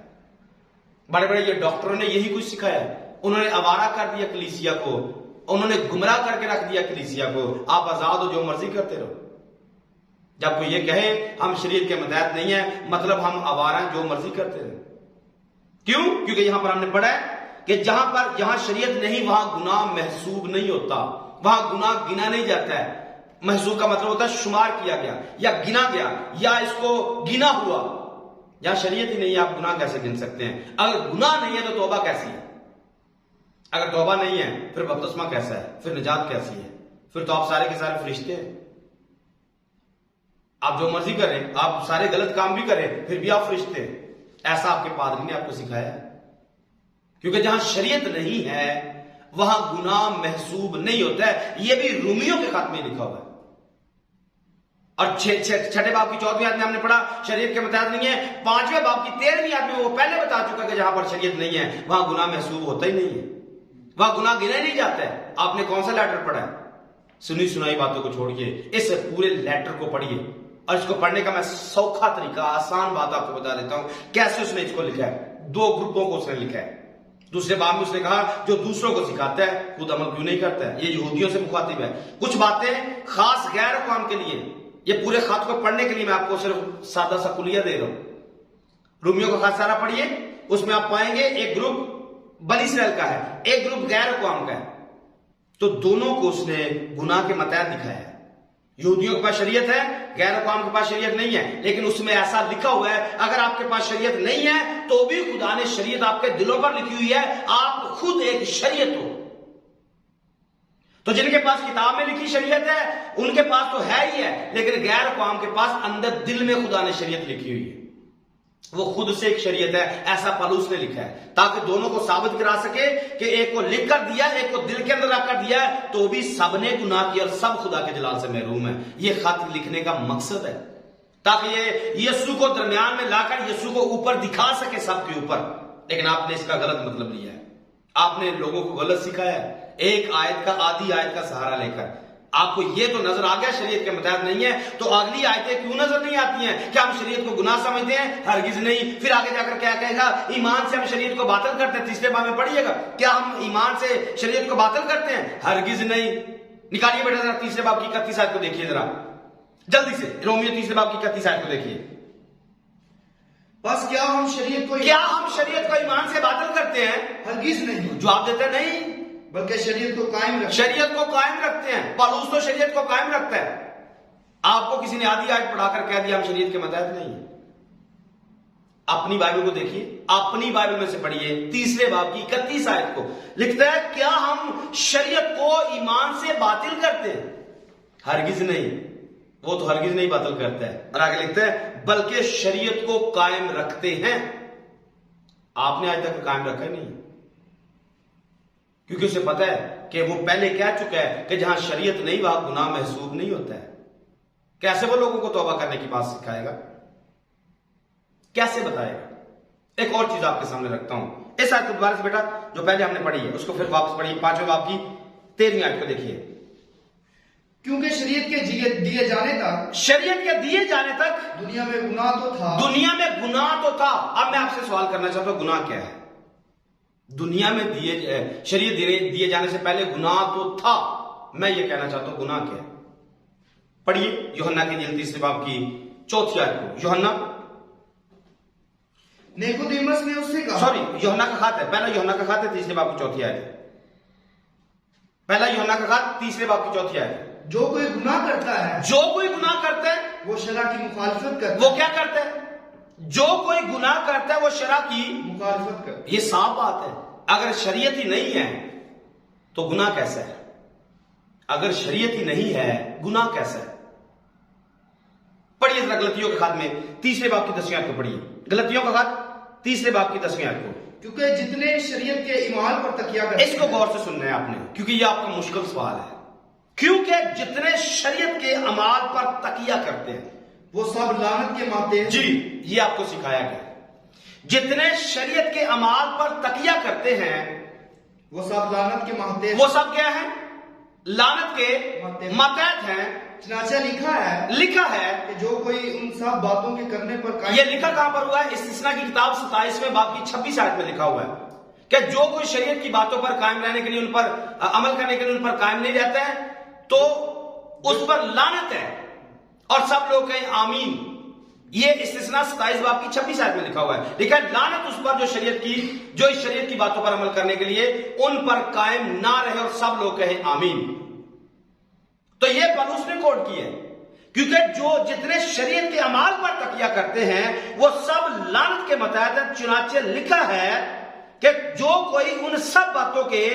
بڑے بڑے یہ ڈاکٹروں نے یہی کچھ سکھایا ہے. انہوں نے آوارہ کر دیا کلیسیا کو، انہوں نے گمراہ کر کے رکھ دیا کلیسیا کو. آپ آزاد ہو، جو مرضی کرتے رہو. جب کوئی یہ کہے ہم شریعت کے متحد نہیں ہیں، مطلب ہم آوارہ ہیں، جو مرضی کرتے رہے. کیوں؟ کیونکہ یہاں پر ہم نے پڑھا ہے کہ جہاں شریعت نہیں وہاں گناہ محسوب نہیں ہوتا، وہاں گناہ گنا نہیں جاتا ہے. محسوب کا مطلب ہوتا ہے شمار کیا گیا یا گنا گیا یا اس کو گنا ہوا. یا شریعت ہی نہیں ہے، آپ گناہ کیسے گن سکتے ہیں؟ اگر گناہ نہیں ہے تو توبہ کیسی ہے؟ اگر توبہ نہیں ہے پھر بپتسمہ کیسا ہے؟ پھر نجات کیسی ہے؟ پھر تو آپ سارے کے سارے فرشتے ہیں. آپ جو مرضی کریں، آپ سارے غلط کام بھی کریں، پھر بھی آپ فرشتے ہیں. ایسا آپ کے پادری نے آپ کو سکھایا ہے. کیونکہ جہاں شریعت نہیں ہے وہاں گناہ محسوب نہیں ہوتا ہے. یہ بھی رومیوں کے خط میں لکھا ہوا ہے. اور چھٹے باب کی 14ویں آیت میں ہم نے پڑھا شریعت کے متحد نہیں ہے. 5ویں باب کی 13ویں آیت میں وہ پہلے بتا چکا کہ جہاں پر شریعت نہیں ہے وہاں گناہ محسوب ہوتا ہی نہیں ہے، وہاں گناہ گنا ہی نہیں جاتا ہے. آپ نے کون سا لیٹر پڑھا ہے؟ سنی سنائی باتوں کو چھوڑیے، اس پورے لیٹر کو پڑھیے. اور اس کو پڑھنے کا میں سوکھا طریقہ، آسان بات آپ کو بتا دیتا ہوں کیسے اس نے اس کو لکھا ہے. 2 گروپوں کو اس نے لکھا ہے. دوسرے باب میں اس نے کہا جو دوسروں کو سکھاتا ہے خود عمل کیوں نہیں کرتا ہے. یہ یہودیوں سے مخاطب ہے. کچھ باتیں خاص غیر اقوام کے لیے. یہ پورے خط کو پڑھنے کے لیے میں آپ کو صرف سادہ سا کلیہ دے رہا ہوں. رومیوں کا خط سارا پڑھیے، اس میں آپ پائیں گے ایک گروپ بنی اسرائیل کا ہے، ایک گروپ غیر اقوام کا ہے. تو دونوں کو اس نے گناہ کے متحد دکھایا ہے. یہودیوں کے پاس شریعت ہے، غیر اقوام کے پاس شریعت نہیں ہے. لیکن اس میں ایسا لکھا ہوا ہے اگر آپ کے پاس شریعت نہیں ہے تو بھی خدا نے شریعت آپ کے دلوں پر لکھی ہوئی ہے. آپ خود ایک شریعت ہو. تو جن کے پاس کتاب میں لکھی شریعت ہے ان کے پاس تو ہے ہی ہے، لیکن غیر اقوام کے پاس اندر دل میں خدا نے شریعت لکھی ہوئی ہے. وہ خود سے ایک شریعت ہے. ایسا پالوس نے لکھا ہے تاکہ دونوں کو ثابت کرا سکے کہ ایک کو لکھ کر دیا، ایک کو دل کے اندر رکھ کر دیا ہے، تو بھی سب نے گناہ کیا اور سب خدا کے جلال سے محروم ہے. یہ خط لکھنے کا مقصد ہے تاکہ یہ یسوع کو درمیان میں لا کر یسوع کو اوپر دکھا سکے سب کے اوپر. لیکن آپ نے اس کا غلط مطلب لیا ہے. آپ نے لوگوں کو غلط سکھایا ہے، ایک آیت کا آدھی آیت کا سہارا لے کر. آپ کو یہ تو نظر آ گیا شریعت کے متحد نہیں ہے، تو اگلی آیتیں کیوں نظر نہیں آتی ہیں؟ کیا ہم شریعت کو گناہ سمجھتے ہیں؟ ہرگز نہیں۔ پھر آگے جا کر کیا کہے گا؟ ایمان سے ہم شریعت کو باطل کرتے ہیں، تیسرے باب میں پڑھیے گا، کیا ہم ایمان سے شریعت کو باطل کرتے ہیں؟ ہرگز نہیں۔ نکالیے بیٹا ذرا تیسرے باب کی 31 آیت کو دیکھیے ذرا جلدی سے، رومیو تیسرے باب کی 31 آیت کو دیکھیے۔ بس کیا ہم شریعت کو ایمان سے باطل کرتے ہیں؟ ہرگز نہیں۔ جواب دیتے نہیں، بلکہ شریعت کو قائم رکھتے ہیں۔ شریعت کو قائم رکھتے ہیں۔ پالوس تو شریعت کو قائم رکھتا ہے۔ آپ کو کسی نے آدھی آیت پڑھا کر کہہ دیا ہم شریعت کے متحد نہیں ہیں۔ اپنی بائبل کو دیکھیے، اپنی بائبل میں سے پڑھیے تیسرے باب کی 31 آیت کو، لکھتا ہے کیا ہم شریعت کو ایمان سے باطل کرتے ہیں؟ ہرگز نہیں، وہ تو ہرگز نہیں باطل کرتا ہے۔ اور آگے لکھتا ہے بلکہ شریعت کو قائم رکھتے ہیں۔ آپ نے آج تک قائم رکھا ہی نہیں، کیونکہ اسے پتا ہے کہ وہ پہلے کہہ چکا ہے کہ جہاں شریعت نہیں وہاں گناہ محسوب نہیں ہوتا ہے۔ کیسے وہ لوگوں کو توبہ کرنے کی بات سکھائے گا؟ کیسے بتائے گا؟ ایک اور چیز آپ کے سامنے رکھتا ہوں، اس آیت کو دوبارہ سے بیٹا جو پہلے ہم نے پڑھی ہے اس کو پھر واپس پڑھیے، 5ویں باب کی 13ویں آیت کو دیکھیے۔ کیونکہ شریعت کے دیے جانے تک دنیا میں گناہ تو تھا۔ اب میں آپ سے سوال کرنا چاہتا ہوں، گناہ کیا ہے؟ دنیا میں شریعت دیے جانے سے پہلے گناہ تو تھا، میں یہ کہنا چاہتا ہوں گناہ کیا ہے؟ پڑھیے یوحنا کی انجیل تیسرے باب کی 4 آیت کو۔ یوحنا نیکودیمس نے اس سے کہا، یوحنا کا خط ہے، پہلا یوحنا کا خط ہے تیسرے باب کی 4 آیت ہے۔ پہلا یوحنا کا خط تیسرے باب کی 4 آیت ہے۔ جو کوئی گناہ کرتا ہے وہ شرع کی مخالفت کرتا ہے۔ وہ کیا کرتا ہے؟ جو کوئی گناہ کرتا ہے وہ شرع کی مخالفت کرتا ہے۔ یہ صاف بات ہے۔ اگر شریعت ہی نہیں ہے تو گناہ کیسا ہے؟ اگر شریعت ہی نہیں ہے گناہ کیسا ہے؟ پڑھیے ذرا غلطیوں کے خط میں تیسرے باب کی 10ویں آیت کو پڑھیے، غلطیوں کا خط تیسرے باب کی 10ویں آیت کو۔ کیونکہ جتنے شریعت کے اعمال پر تکیہ کرتے ہیں، اس کو غور سے سننا ہے آپ نے، کیونکہ یہ آپ کا مشکل سوال ہے۔ کیونکہ جتنے شریعت کے اعمال پر تکیہ کرتے ہیں وہ سب لعنت کے ماتحت ہیں۔ جی یہ آپ کو سکھایا گیا، جتنے شریعت کے اعمال پر تکیہ کرتے ہیں وہ سب لعنت کے ماتحت، وہ سب کیا ہیں؟ لعنت کے ماتحت ہیں۔ چنانچہ لکھا ہے کہ جو کوئی ان سب باتوں کے کرنے پر قائم، یہ لکھا کہاں پر ہوا ہے؟ استثناء کی کتاب 27ویں باب کی 26 آیت میں لکھا ہوا ہے کہ جو کوئی شریعت کی باتوں پر قائم رہنے کے لیے، ان پر عمل کرنے کے لیے ان پر قائم نہیں رہتا ہے تو اس پر لعنت ہے، اور سب لوگ کہیں آمین۔ یہ استثناء 27 باب کی 26 آیت میں لکھا ہوا ہے، لیکن لعنت اس پر جو اس شریعت کی باتوں پر عمل کرنے کے لیے ان پر قائم نہ رہے، اور سب لوگ کہیں آمین۔ تو یہ پالوس نے کوٹ کی ہے، کیونکہ جتنے شریعت کے اعمال پر تکیہ کرتے ہیں وہ سب لعنت کے متحد ہیں۔ چنانچہ لکھا ہے کہ جو کوئی ان سب باتوں کے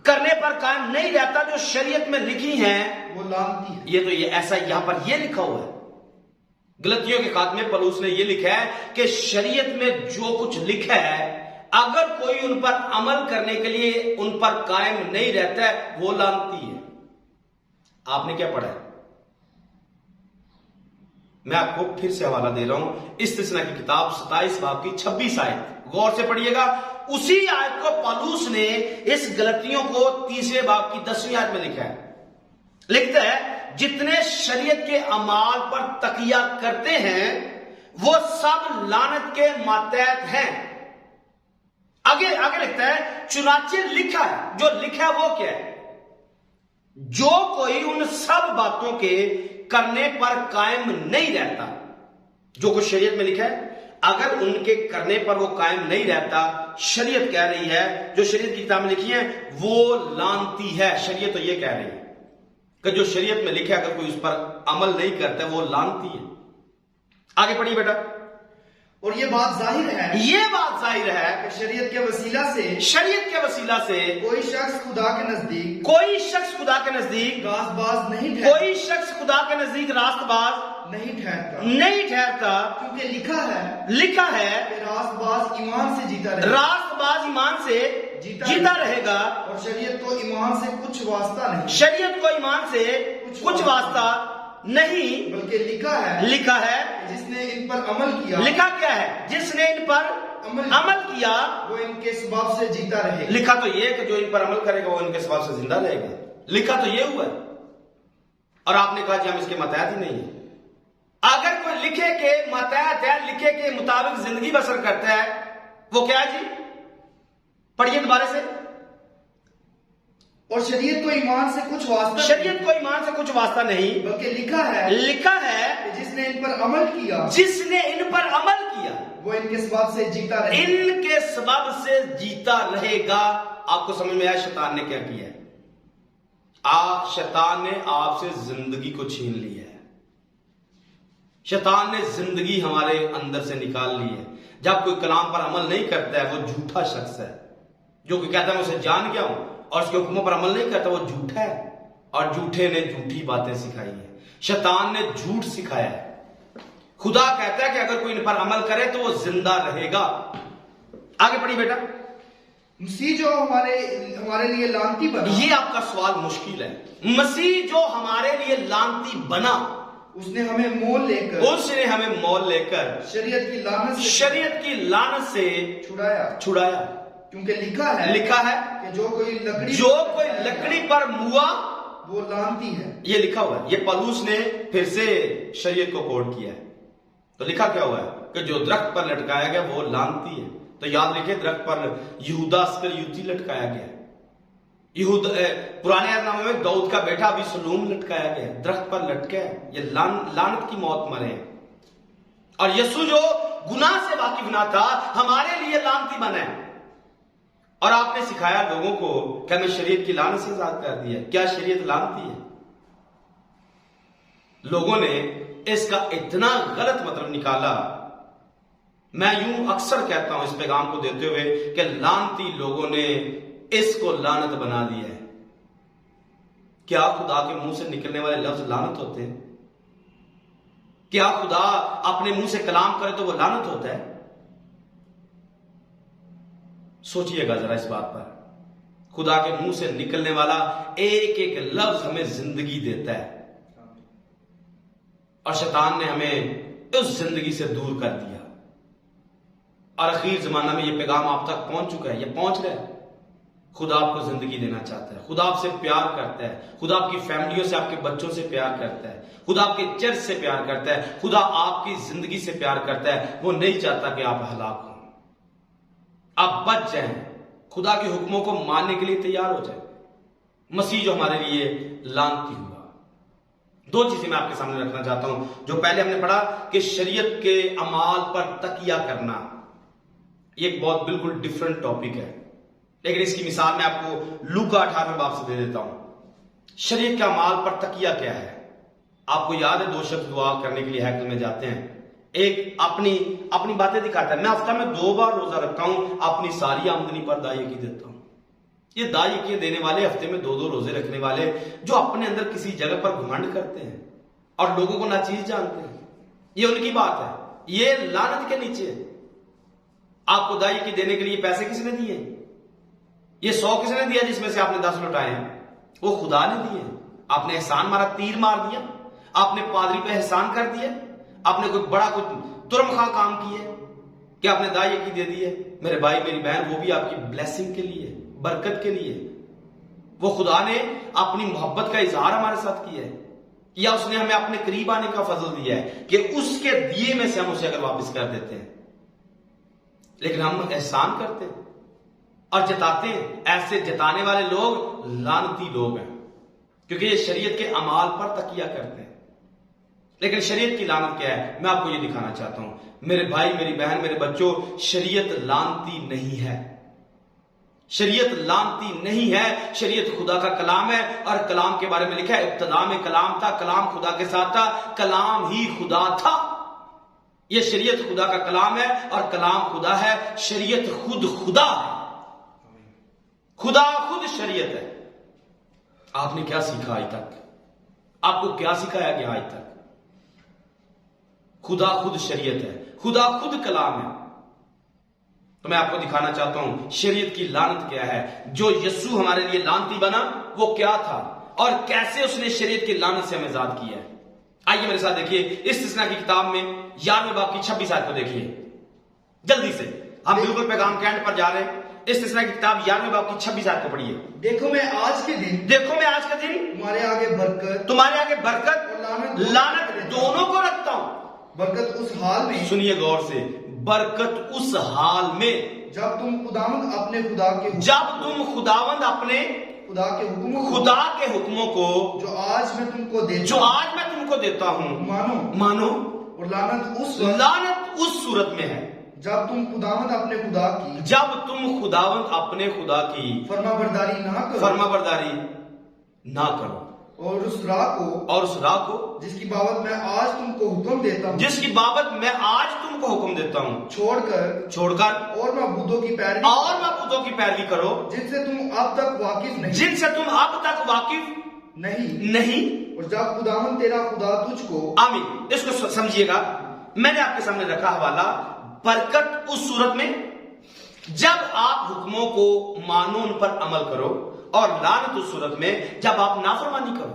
کرنے پر قائم نہیں رہتا جو شریعت میں لکھی ہیں وہ لعنتی ہے۔ یہ تو یہ ایسا یہاں پر یہ لکھا ہوا ہے۔ غلطیوں کے خاتمے پر اس نے یہ لکھا ہے کہ شریعت میں جو کچھ لکھا ہے اگر کوئی ان پر عمل کرنے کے لیے ان پر قائم نہیں رہتا ہے وہ لعنتی ہے۔ آپ نے کیا پڑھا ہے؟ میں آپ کو پھر سے حوالہ دے رہا ہوں، استثناء کی کتاب 27 باب کی 26 آیت غور سے پڑھیے گا۔ اسی آیت کو پالوس نے اس غلطیوں کو تیسرے باب کی 10ویں آیت میں لکھا ہے، لکھتا ہے جتنے شریعت کے اعمال پر تکیہ کرتے ہیں وہ سب لعنت کے ماتحت ہیں۔ آگے لکھتا ہے چنانچہ لکھا ہے، جو لکھا ہے وہ کیا ہے؟ جو کوئی ان سب باتوں کے کرنے پر قائم نہیں رہتا، جو کچھ شریعت میں لکھا ہے اگر ان کے کرنے پر وہ قائم نہیں رہتا، شریعت کہہ رہی ہے جو شریعت کی کتاب میں لکھی ہے وہ لعنتی ہے۔ شریعت تو یہ کہہ رہی ہے کہ جو شریعت میں لکھا ہے اگر کوئی اس پر عمل نہیں کرتا وہ لعنتی ہے۔ آگے پڑھیے بیٹا۔ اور یہ بات ظاہر ہے کہ شریعت کے وسیلہ سے کوئی شخص خدا کے نزدیک راست باز نہیں ٹھہرتا، کیونکہ لکھا ہے کہ راست باز ایمان سے جیتا رہے گا، اور شریعت کو ایمان سے کچھ واسطہ نہیں، بلکہ لکھا ہے جس نے ان پر عمل کیا، لکھا کیا ہے؟ جس نے ان پر عمل کیا وہ ان کے سبب سے جیتا رہے گا۔ لکھا تو یہ کہ جو ان پر عمل کرے گا وہ ان کے سبب سے زندہ رہے گا، لکھا تو یہ ہوا ہے۔ اور آپ نے کہا جی ہم اس کے ماتحت ہی نہیں ہیں. اگر کوئی لکھے کے ماتحت ہے, لکھے کے مطابق زندگی بسر کرتا ہے, وہ کیا ہے جی؟ پڑھیے دوبارہ سے. اور شریعت کو ایمان سے کچھ واسطہ شریعت کو ایمان سے کچھ واسطہ نہیں, بلکہ لکھا ہے کہ جس نے ان پر عمل کیا, جس نے ان پر عمل کیا وہ ان کے سبب سے جیتا رہے. ان کے سبب سے جیتا رہے گا. آپ کو سمجھ میں آیا شیطان نے کیا کیا ہے؟ شیطان نے آپ سے زندگی کو چھین لی ہے. شیطان نے زندگی ہمارے اندر سے نکال لی ہے. جب کوئی کلام پر عمل نہیں کرتا ہے وہ جھوٹا شخص ہے. جو کہ کہتا ہے میں اسے جان گیا ہوں اور اس کے حکموں پر عمل نہیں کرتا وہ جھوٹا ہے, اور جھوٹے نے جھوٹی باتیں سکھائی ہیں. شیطان نے جھوٹ سکھایا ہے. خدا کہتا ہے کہ اگر کوئی ان پر عمل کرے تو وہ زندہ رہے گا. آگے پڑھی بیٹا. مسیح جو ہمارے لیے لعنتی بنا. یہ آپ کا سوال مشکل ہے. مسیح جو ہمارے لیے لعنتی بنا, اس نے ہمیں مول لے کر شریعت کی لعنت سے چھڑایا. کیونکہ لکھا ہے کہ جو کوئی لکڑی پر موا وہ لعنتی ہے. یہ لکھا ہوا ہے. یہ پالوس نے پھر سے شریعت کو کوٹ کیا ہے. تو لکھا کیا ہوا ہے کہ جو درخت پر لٹکایا گیا وہ لعنتی ہے. تو یاد رکھیں درخت پر یہودا اسکریوتی لٹکایا گیا. پرانے عہد نامے میں داؤد کا بیٹا ابھی سلوم لٹکایا گیا. درخت پر لٹکا ہے. یہ لعنت کی موت مرے. اور یسوع جو گناہ سے واقف نہ تھا ہمارے لیے لعنتی بنا ہے. اور آپ نے سکھایا لوگوں کو کہ ہمیں شریعت کی لعنت سے آزاد کر دیا. کیا شریعت لعنتی ہے؟ لوگوں نے اس کا اتنا غلط مطلب نکالا. میں یوں اکثر کہتا ہوں اس پیغام کو دیتے ہوئے کہ لعنتی لوگوں نے اس کو لعنت بنا دیا ہے. کیا خدا کے منہ سے نکلنے والے لفظ لعنت ہوتے ہیں؟ کیا خدا اپنے منہ سے کلام کرے تو وہ لعنت ہوتا ہے؟ سوچئے گا ذرا اس بات پر. خدا کے منہ سے نکلنے والا ایک ایک لفظ ہمیں زندگی دیتا ہے, اور شیطان نے ہمیں اس زندگی سے دور کر دیا. اور اخیر زمانہ میں یہ پیغام آپ تک پہنچ چکا ہے, یہ پہنچ رہا ہے. خدا آپ کو زندگی دینا چاہتا ہے. خدا آپ سے پیار کرتا ہے. خدا آپ کی فیملیوں سے, آپ کے بچوں سے پیار کرتا ہے. خدا آپ کے چرچ سے پیار کرتا ہے. خدا آپ کی زندگی سے پیار کرتا ہے. وہ نہیں چاہتا کہ آپ ہلاک ہوں, آپ بچ جائیں, خدا کے حکموں کو ماننے کے لیے تیار ہو جائیں. مسیح جو ہمارے لیے لعنتی ہوا. دو چیزیں میں آپ کے سامنے رکھنا چاہتا ہوں. جو پہلے ہم نے پڑھا کہ شریعت کے اعمال پر تکیہ کرنا, یہ ایک بہت بالکل ڈیفرنٹ ٹاپک ہے, لیکن اس کی مثال میں آپ کو لوکا 18 باب سے دے دیتا ہوں. شریعت کے اعمال پر تکیہ کیا ہے؟ آپ کو یاد ہے دو شخص دعا کرنے کے لیے ہیکل میں جاتے ہیں. ایک اپنی باتیں دکھاتا ہے. میں ہفتہ میں 2 بار روزہ رکھتا ہوں, اپنی ساری آمدنی پر دائیں کی دیتا ہوں. یہ دائیں دینے والے, ہفتے میں 2 روزے رکھنے والے, جو اپنے اندر کسی جگہ پر گھمنڈ کرتے ہیں اور لوگوں کو ناچیز جانتے ہیں, یہ ان کی بات ہے. یہ لعنت کے نیچے ہے. آپ کو دائی کی دینے کے لیے پیسے کس نے دیے؟ یہ 100 کس نے دیا جس میں سے آپ نے 10 لوٹائے ہیں؟ وہ خدا نے دیے. آپ نے احسان مارا, تیر مار دیا, آپ نے پادری پہ احسان کر دیا, آپ نے کوئی بڑا کچھ ترم خواہ کام کیا کہ آپ نے دائی کی دے دی ہے. میرے بھائی میری بہن, وہ بھی آپ کی بلیسنگ کے لیے, برکت کے لیے. وہ خدا نے اپنی محبت کا اظہار ہمارے ساتھ کیا ہے, یا اس نے ہمیں اپنے قریب آنے کا فضل دیا ہے کہ اس کے دیے میں سے ہم اسے اگر واپس کر دیتے ہیں. لیکن ہم احسان کرتے ہیں اور جتاتے ہیں. ایسے جتانے والے لوگ لعنتی لوگ ہیں, کیونکہ یہ شریعت کے اعمال پر تکیہ کرتے ہیں. لیکن شریعت کی لعنت کیا ہے؟ میں آپ کو یہ دکھانا چاہتا ہوں. میرے بھائی میری بہن میرے بچوں, شریعت لعنتی نہیں ہے. شریعت لعنتی نہیں ہے. شریعت خدا کا کلام ہے, اور کلام کے بارے میں لکھا ہے ابتدا میں کلام تھا, کلام خدا کے ساتھ تھا, کلام ہی خدا تھا. یہ شریعت خدا کا کلام ہے اور کلام خدا ہے. شریعت خود خدا ہے, خدا خود شریعت ہے. آپ نے کیا سیکھا آج تک؟ آپ کو کیا سکھایا گیا آج تک؟ خدا خود شریعت ہے, خدا خود کلام ہے. تو میں آپ کو دکھانا چاہتا ہوں شریعت کی لعنت کیا ہے. جو یسوع ہمارے لیے لعنتی بنا وہ کیا تھا, اور کیسے اس نے شریعت کی لعنت سے ہمیں آزاد کیا ہے. آئیے میرے ساتھ دیکھیے استثنا کی کتاب میں 11ویں باب کی 26 آیت کو دیکھیے جلدی سے. ہم بالکل پیغام کے اینڈ پر جا رہے ہیں. استثنا کی کتاب 11ویں باب کی 26 آیت کو پڑھیے. دیکھو میں آج کے دن تمہارے آگے برکت اور لعنت دونوں کو رکھتا ہوں. برکت اس حال میں، سنیے غور سے، برکت اس حال میں جب تم خداوند اپنے خدا کے حکموں کو جو آج میں تم کو دیتا ہوں مانو. اور لعنت اس صورت میں ہے جب تم خداوند اپنے خدا کی فرما برداری نہ کرو اور اس راہ کو جس کی بابت میں آج تم کو حکم دیتا ہوں چھوڑ کر اور معبودوں کی پیروی کرو جن سے تم اب تک واقف نہیں. اور جب خداوند تیرا خدا تجھ کو، آمین. اس کو سمجھیے گا، میں نے آپ کے سامنے رکھا حوالہ. برکت اس صورت میں جب آپ حکموں کو مانو، ان پر عمل کرو، اور لعنت اس صورت میں جب آپ نافرمانی کرو.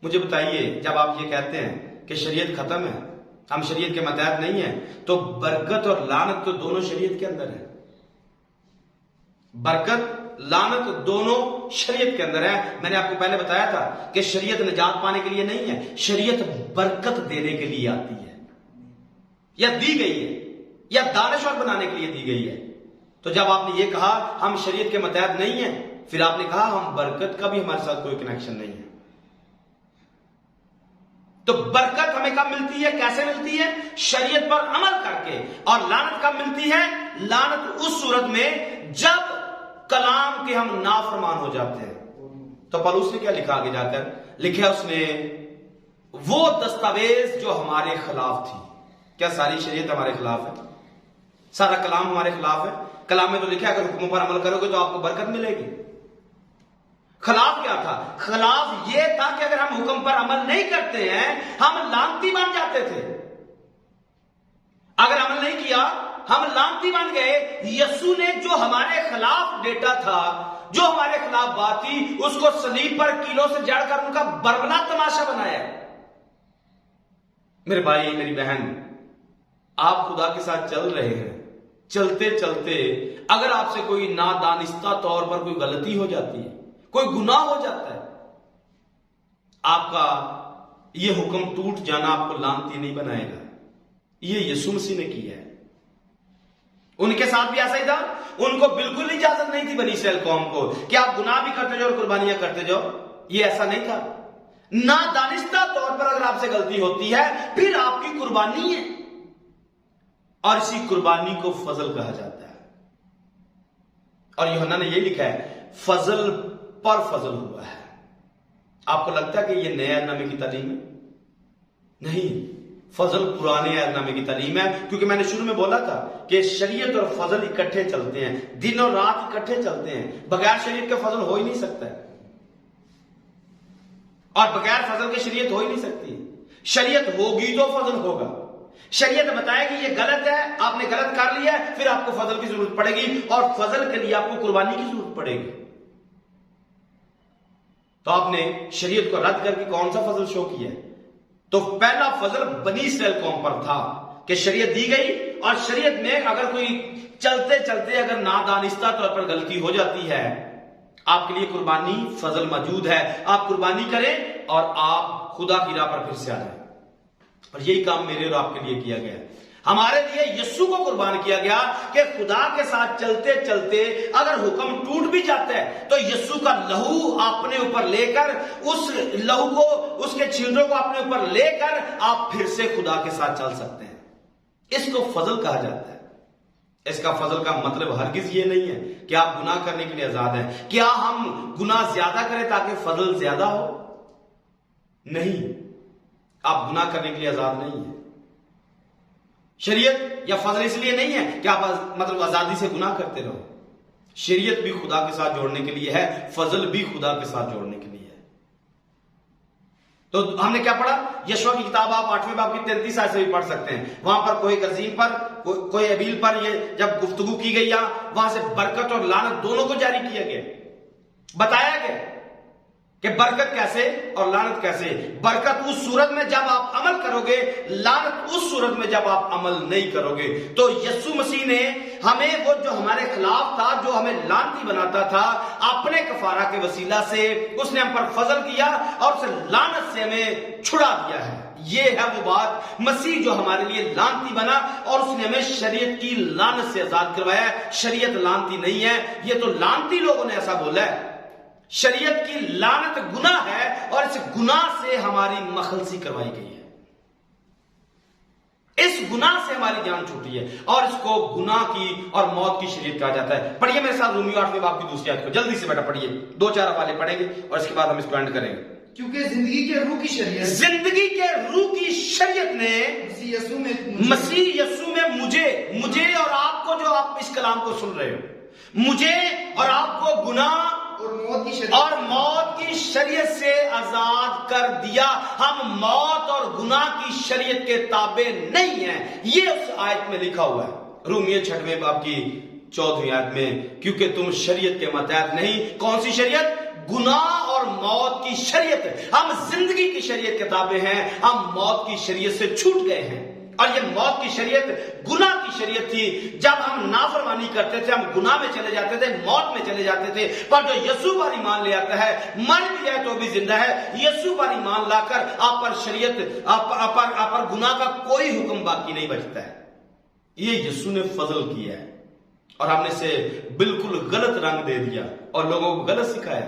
مجھے بتائیے، جب آپ یہ کہتے ہیں کہ شریعت ختم ہے، ہم شریعت کے ماتحت نہیں ہیں، تو برکت اور لعنت تو دونوں شریعت کے اندر ہے. برکت لعنت دونوں شریعت کے اندر ہے. میں نے آپ کو پہلے بتایا تھا کہ شریعت نجات پانے کے لیے نہیں ہے، شریعت برکت دینے کے لیے آتی ہے، یا دی گئی ہے، یا دانشور بنانے کے لیے دی گئی ہے. تو جب آپ نے یہ کہا ہم شریعت کے ماتحت نہیں ہیں، پھر آپ نے کہا ہم برکت کا بھی ہمارے ساتھ کوئی کنیکشن نہیں ہے. تو برکت ہمیں کب ملتی ہے، کیسے ملتی ہے؟ شریعت پر عمل کر کے. اور لعنت کب ملتی ہے؟ لعنت اس صورت میں جب کلام کے ہم نافرمان ہو جاتے ہیں. تو پولس نے کیا لکھا آگے جا کر؟ لکھا اس نے وہ دستاویز جو ہمارے خلاف تھی. کیا ساری شریعت ہمارے خلاف ہے؟ سارا کلام ہمارے خلاف ہے؟ کلام میں تو لکھا اگر حکموں پر عمل کرو گے تو آپ کو برکت ملے گی. خلاف کیا تھا؟ خلاف یہ تھا کہ اگر ہم حکم پر عمل نہیں کرتے ہیں ہم لعنتی بن جاتے تھے. اگر عمل نہیں کیا ہم لعنتی بن گئے. یسوع نے جو ہمارے خلاف ڈیٹا تھا، جو ہمارے خلاف بات تھی، اس کو صلیب پر کیلوں سے جڑ کر ان کا بربنا تماشا بنایا. میرے بھائی، میری بہن، آپ خدا کے ساتھ چل رہے ہیں، چلتے چلتے اگر آپ سے کوئی نادانستہ طور پر کوئی غلطی ہو جاتی ہے، کوئی گناہ ہو جاتا ہے، آپ کا یہ حکم ٹوٹ جانا آپ کو لعنتی نہیں بنائے گا. یہ یسوع مسیح نے کیا ہے. ان کے ساتھ بھی ایسا ہی تھا. ان کو بالکل اجازت نہیں تھی بنی اسرائیل قوم کو کہ آپ گناہ بھی کرتے جاؤ اور قربانیاں کرتے جاؤ. یہ ایسا نہیں تھا. نادانستہ طور پر اگر آپ سے غلطی ہوتی ہے پھر آپ کی قربانی ہے، اور اسی قربانی کو فضل کہا جاتا ہے. اور یوحنا نے یہ لکھا ہے فضل پر فضل ہوا ہے. آپ کو لگتا ہے کہ یہ نئے عہد نامے کی تعلیم ہے؟ نہیں، فضل پرانے عہد نامے کی تعلیم ہے. کیونکہ میں نے شروع میں بولا تھا کہ شریعت اور فضل اکٹھے چلتے ہیں، دن اور رات اکٹھے چلتے ہیں. بغیر شریعت کے فضل ہو ہی نہیں سکتا ہے، اور بغیر فضل کے شریعت ہو ہی نہیں سکتی. شریعت ہوگی تو فضل ہوگا. شریعت بتائے گی یہ غلط ہے، آپ نے غلط کر لیا ہے، پھر آپ کو فضل کی ضرورت پڑے گی، اور فضل کے لیے آپ کو قربانی کی ضرورت پڑے گی. تو آپ نے شریعت کو رد کر کے کون سا فضل شو کیا ہے؟ تو پہلا فضل بنی اسرائیل قوم پر تھا کہ شریعت دی گئی، اور شریعت میں اگر کوئی چلتے چلتے اگر نادانستہ طور پر غلطی ہو جاتی ہے، آپ کے لیے قربانی فضل موجود ہے. آپ قربانی کریں اور آپ خدا کی راہ پر پھر سے آ جائیں. اور یہی کام میرے اور آپ کے لیے کیا گیا. ہمارے لیے یسوع کو قربان کیا گیا کہ خدا کے ساتھ چلتے چلتے اگر حکم ٹوٹ بھی جاتا ہے تو یسوع کا لہو اپنے اوپر لے کر، اس لہو کو، اس کے چھینٹوں کو اپنے اوپر لے کر آپ پھر سے خدا کے ساتھ چل سکتے ہیں. اس کو فضل کہا جاتا ہے. اس کا فضل کا مطلب ہرگز یہ نہیں ہے کہ آپ گناہ کرنے کے لیے آزاد ہیں. کیا ہم گناہ زیادہ کریں تاکہ فضل زیادہ ہو؟ نہیں، آپ گناہ کرنے کے لیے آزاد نہیں ہیں. شریعت یا فضل اس لیے نہیں ہے کہ آپ مطلب آزادی سے گناہ کرتے رہو. شریعت بھی خدا کے ساتھ جوڑنے کے لیے ہے، فضل بھی خدا کے ساتھ جوڑنے کے لیے ہے. تو ہم نے کیا پڑھا؟ یشوع کی کتاب آپ 8ویں باب کی 33 آیت سے بھی پڑھ سکتے ہیں. وہاں پر کوئی گرزیم پر، کوئی ابیل پر یہ جب گفتگو کی گئی، وہاں سے برکت اور لعنت دونوں کو جاری کیا گیا، بتایا گیا کہ برکت کیسے اور لعنت کیسے. برکت اس صورت میں جب آپ عمل کرو گے, لعنت اس صورت میں جب آپ عمل نہیں کرو گے. تو یسوع مسیح نے ہمیں وہ جو ہمارے خلاف تھا, جو ہمیں لعنتی بناتا تھا, اپنے کفارہ کے وسیلہ سے اس نے ہم پر فضل کیا اور اسے لعنت سے ہمیں چھڑا دیا ہے. یہ ہے وہ بات, مسیح جو ہمارے لیے لعنتی بنا اور اس نے ہمیں شریعت کی لعنت سے آزاد کروایا. شریعت لعنتی نہیں ہے, یہ تو لعنتی لوگوں نے ایسا بولا ہے. شریعت کی لعنت گناہ ہے اور اس گناہ سے ہماری مخلصی کروائی گئی ہے. اس گناہ سے ہماری جان چھوٹی ہے اور اس کو گناہ کی اور موت کی شریعت کہا جاتا ہے. پڑھیے میرے ساتھ رومیو 8ویں باب کی دوسری آیت کو, جلدی سے بیٹا پڑھیے, 2-4 حوالے پڑھیں گے اور اس کے بعد ہم اس کو اینڈ کریں گے. کیونکہ زندگی کے روح کی شریعت, زندگی کے روح کی شریعت نے مسیح یسوع میں مجھے اور آپ کو, جو آپ اس کلام کو سن رہے ہو, مجھے اور آپ کو گناہ اور موت کی شریعت سے آزاد کر دیا. ہم موت اور گناہ کی شریعت کے تابع نہیں ہیں. یہ اس آیت میں لکھا ہوا ہے, رومیو 6ویں باب کی 14ویں آیت میں. کیونکہ تم شریعت کے ماتحت نہیں. کون سی شریعت؟ گناہ اور موت کی شریعت. ہم زندگی کی شریعت کے تابع ہیں, ہم موت کی شریعت سے چھوٹ گئے ہیں. اور یہ موت کی شریعت گناہ کی شریعت تھی. جب ہم نافرمانی کرتے تھے, ہم گناہ میں چلے جاتے تھے, موت میں چلے جاتے تھے. پر جو یسوع پر ایمان لے آتا ہے, مر بھی جائے تو بھی زندہ ہے. یسوع پر ایمان لا کر آپ پر شریعت, آپ پر گناہ کا کوئی حکم باقی نہیں بچتا ہے. یہ یسوع نے فضل کیا ہے اور ہم نے اسے بالکل غلط رنگ دے دیا اور لوگوں کو غلط سکھایا.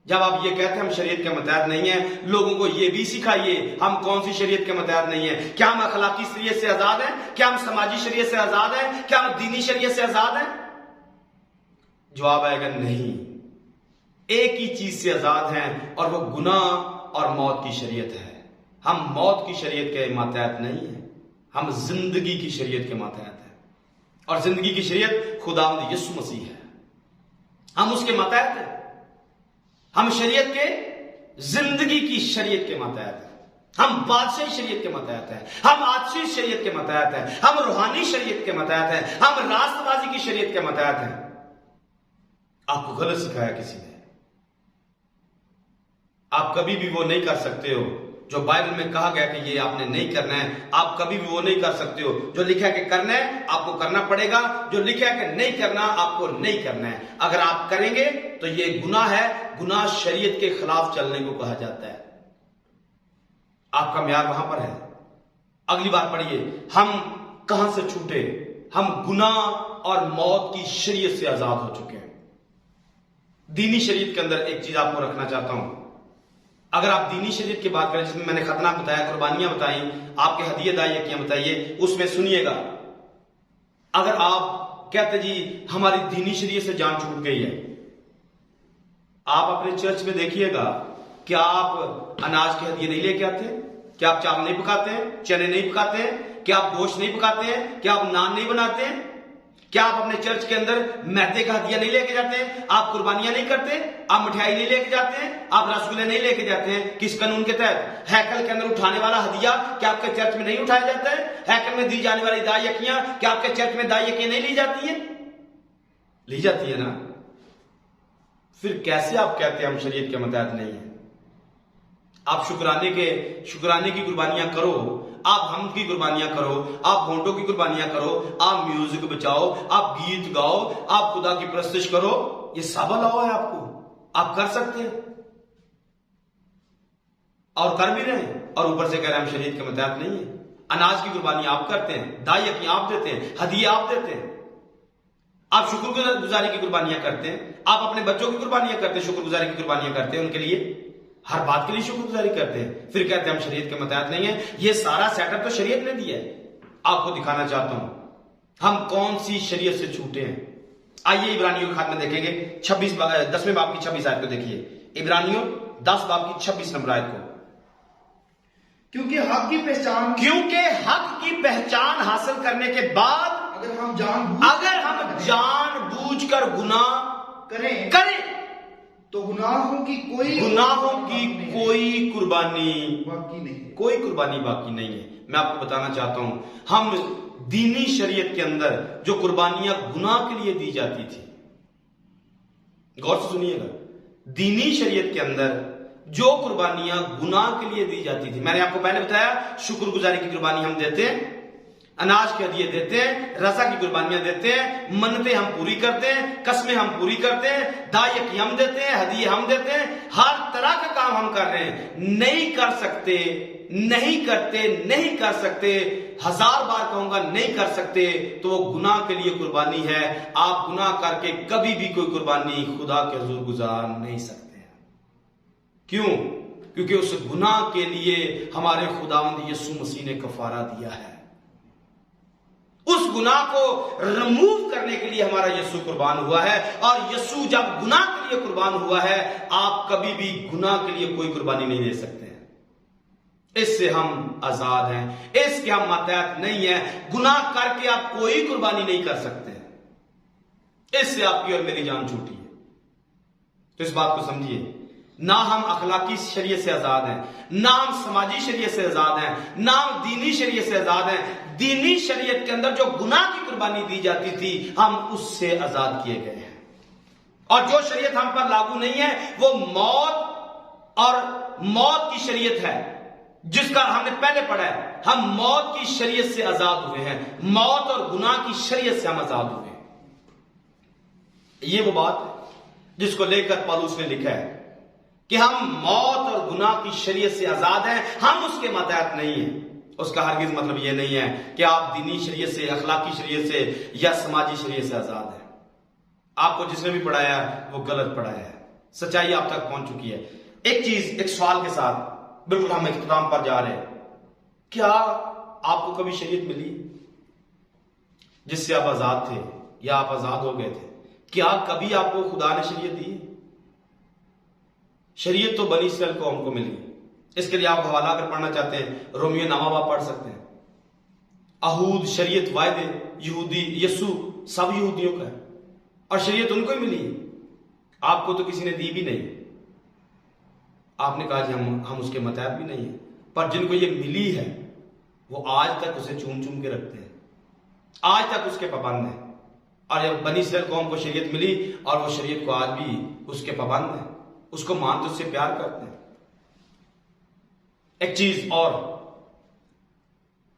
جب آپ یہ کہتے ہیں ہم شریعت کے متحد نہیں ہیں, لوگوں کو یہ بھی سکھائیے ہم کون سی شریعت کے متحد نہیں ہیں. کیا ہم اخلاقی شریعت سے آزاد ہیں؟ کیا ہم سماجی شریعت سے آزاد ہیں؟ کیا ہم دینی شریعت سے آزاد ہیں؟ جواب آئے گا نہیں. ایک ہی چیز سے آزاد ہیں اور وہ گناہ اور موت کی شریعت ہے. ہم موت کی شریعت کے ماتحت نہیں ہیں, ہم زندگی کی شریعت کے ماتحت ہیں. اور زندگی کی شریعت خداوند یسوع مسیح ہے, ہم اس کے ماتحت ہیں. ہم شریعت کے زندگی کی شریعت کے ماتحت ہیں. ہم بادشاہی شریعت کے ماتحت ہیں, ہم عادشی شریعت کے ماتحت ہیں, ہم روحانی شریعت کے ماتحت ہیں, ہم راست بازی کی شریعت کے ماتحت ہیں. آپ کو غلط سکھایا کسی نے. آپ کبھی بھی وہ نہیں کر سکتے ہو جو بائبل میں کہا گیا کہ یہ آپ نے نہیں کرنا ہے. آپ کبھی بھی وہ نہیں کر سکتے ہو. جو لکھا ہے کہ کرنا ہے آپ کو کرنا پڑے گا, جو لکھا ہے کہ نہیں کرنا آپ کو نہیں کرنا ہے. اگر آپ کریں گے تو یہ گناہ ہے. گناہ شریعت کے خلاف چلنے کو کہا جاتا ہے. آپ کا معیار وہاں پر ہے. اگلی بار پڑھیے, ہم کہاں سے چھوٹے؟ ہم گناہ اور موت کی شریعت سے آزاد ہو چکے ہیں. دینی شریعت کے اندر ایک چیز آپ کو رکھنا چاہتا ہوں. اگر آپ دینی شریعت کی بات کریں, جس میں میں نے ختنہ بتایا, قربانیاں بتائیں, آپ کے ہدیے دائیاں بتائیے, اس میں سنیے گا. اگر آپ کہتے جی ہماری دینی شریعت سے جان چھوٹ گئی ہے, آپ اپنے چرچ میں دیکھیے گا, کیا آپ اناج کے ہدیے نہیں لے کے آتے ہیں؟ کیا آپ چاول نہیں پکاتے ہیں, چنے نہیں پکاتے ہیں؟ کیا آپ گوشت نہیں پکاتے ہیں؟ کیا آپ نان نہیں بناتے ہیں؟ کیا آپ اپنے چرچ کے اندر میدے کا ہدیہ نہیں لے کے جاتے ہیں؟ آپ قربانیاں نہیں کرتے؟ آپ مٹھائی نہیں لے کے جاتے ہیں؟ آپ رسگلے نہیں لے کے جاتے ہیں؟ کس قانون کے تحت؟ ہیکل کے اندر اٹھانے والا ہدیہ کیا آپ کے چرچ میں نہیں اٹھایا جاتا ہے؟ ہیکل میں دی جانے والی دائی یکیاں کیا آپ کے چرچ میں دائی یکیاں نہیں لی جاتی ہیں؟ لی جاتی ہے نا. پھر کیسے آپ کہتے ہیں ہم شریعت کے متحد نہیں ہیں؟ آپ شکرانے کی قربانیاں کرو, آپ حمد کی قربانیاں کرو, آپ ہونٹوں کی قربانیاں کرو, آپ میوزک بچاؤ, آپ گیت گاؤ, آپ خدا کی پرستش کرو. یہ سب الاؤ ہے آپ کو, آپ کر سکتے ہیں اور کر بھی رہے ہیں, اور اوپر سے کہہ رہے ہیں ہم شریعت کے متحد نہیں ہیں. اناج کی قربانی آپ کرتے ہیں, دائی یقین آپ دیتے ہیں, ہدیے آپ دیتے ہیں, آپ شکر گزاری کی قربانیاں کرتے ہیں, آپ اپنے بچوں کی قربانیاں کرتے ہیں, شکر گزاری کی قربانیاں کرتے ہیں ان کے لیے, ہر بات کے لیے شکر گزاری کرتے ہیں. پھر کہتے ہیں ہم شریعت کے متحد نہیں ہیں. یہ سارا سیٹ اپ تو شریعت نے دیا ہے. آپ کو دکھانا چاہتا ہوں ہم کون سی شریعت سے چھوٹے ہیں. آئیے عبرانیوں کے خط میں دیکھیں گے 10ویں باب کی 26 آیت کو دیکھیے. عبرانیوں 10 باب کی 26 نمبر آیت کو. کیونکہ حق کی پہچان حاصل کرنے کے بعد اگر ہم جان بوجھ کر گناہ کریں تو گناہوں کی کوئی قربانی باقی نہیں ہے. میں آپ کو بتانا چاہتا ہوں, ہم دینی شریعت کے اندر جو قربانیاں گناہ کے لیے دی جاتی تھی, غور سے سنیے گا, دینی شریعت کے اندر جو قربانیاں گناہ کے لیے دی جاتی تھی، میں نے آپ کو پہلے بتایا شکر گزاری کی قربانی ہم دیتے ہیں، اناج کے ہدیے دیتے ہیں، رضا کی قربانیاں دیتے ہیں، منتیں ہم پوری کرتے ہیں، قسمیں ہم پوری کرتے ہیں، دائیں کی ہم دیتے ہیں، ہدیے ہم دیتے ہیں، ہر طرح کا کام ہم کر رہے ہیں۔ نہیں کر سکتے، نہیں کرتے، نہیں کر سکتے، 1000 بار کہوں گا نہیں کر سکتے تو وہ گناہ کے لیے قربانی ہے۔ آپ گناہ کر کے کبھی بھی کوئی قربانی خدا کے حضور گزار نہیں سکتے۔ کیوں؟ کیونکہ اس گناہ کے لیے ہمارے خداوند یسوع مسیح نے کفارہ دیا ہے۔ اس گناہ کو ریموو کرنے کے لیے ہمارا یسوع قربان ہوا ہے، اور یسوع جب گناہ کے لیے قربان ہوا ہے، آپ کبھی بھی گناہ کے لیے کوئی قربانی نہیں دے سکتے ہیں۔ اس سے ہم آزاد ہیں، اس کے ہم ماتحت نہیں ہیں۔ گناہ کر کے آپ کوئی قربانی نہیں کر سکتے ہیں، اس سے آپ کی اور میری جان چھوٹی ہے۔ تو اس بات کو سمجھیے، نہ ہم اخلاقی شریعت سے آزاد ہیں، نہ ہم سماجی شریعت سے آزاد ہیں، نہ ہم دینی شریعت سے آزاد ہیں۔ دینی شریعت کے اندر جو گناہ کی قربانی دی جاتی تھی، ہم اس سے آزاد کیے گئے ہیں، اور جو شریعت ہم پر لاگو نہیں ہے وہ موت کی شریعت ہے، جس کا ہم نے پہلے پڑھا ہے۔ ہم موت کی شریعت سے آزاد ہوئے ہیں، موت اور گناہ کی شریعت سے ہم آزاد ہوئے ہیں۔ یہ وہ بات ہے جس کو لے کر پالوس نے لکھا ہے کہ ہم موت اور گناہ کی شریعت سے آزاد ہیں، ہم اس کے ماتحت نہیں ہیں۔ اس کا ہرگز مطلب یہ نہیں ہے کہ آپ دینی شریعت سے، اخلاقی شریعت سے یا سماجی شریعت سے آزاد ہیں۔ آپ کو جس نے بھی پڑھایا وہ غلط پڑھایا ہے، سچائی آپ تک پہنچ چکی ہے۔ ایک چیز، ایک سوال کے ساتھ بالکل ہم اختتام پر جا رہے ہیں، کیا آپ کو کبھی شریعت ملی جس سے آپ آزاد تھے یا آپ آزاد ہو گئے تھے؟ کیا کبھی آپ کو خدا نے شریعت دی؟ شریعت تو بنی اسرائیل قوم کو ملی۔ اس کے لیے آپ حوالہ اگر پڑھنا چاہتے ہیں رومیو 9 آپ پڑھ سکتے ہیں۔ عہود، شریعت، وعدے، یہودی، یسوع سب یہودیوں کا ہے، اور شریعت ان کو ہی ملی ہے، آپ کو تو کسی نے دی بھی نہیں۔ آپ نے کہا جی ہم اس کے متحد بھی نہیں ہیں، پر جن کو یہ ملی ہے وہ آج تک اسے چوم چوم کے رکھتے ہیں، آج تک اس کے پابند ہیں۔ اور جب بنی اسرائیل قوم کو شریعت ملی، اور وہ شریعت کو آج بھی اس کے پابند ہیں، اس کو مانتے، اس سے پیار کرتے ہیں۔ ایک چیز اور،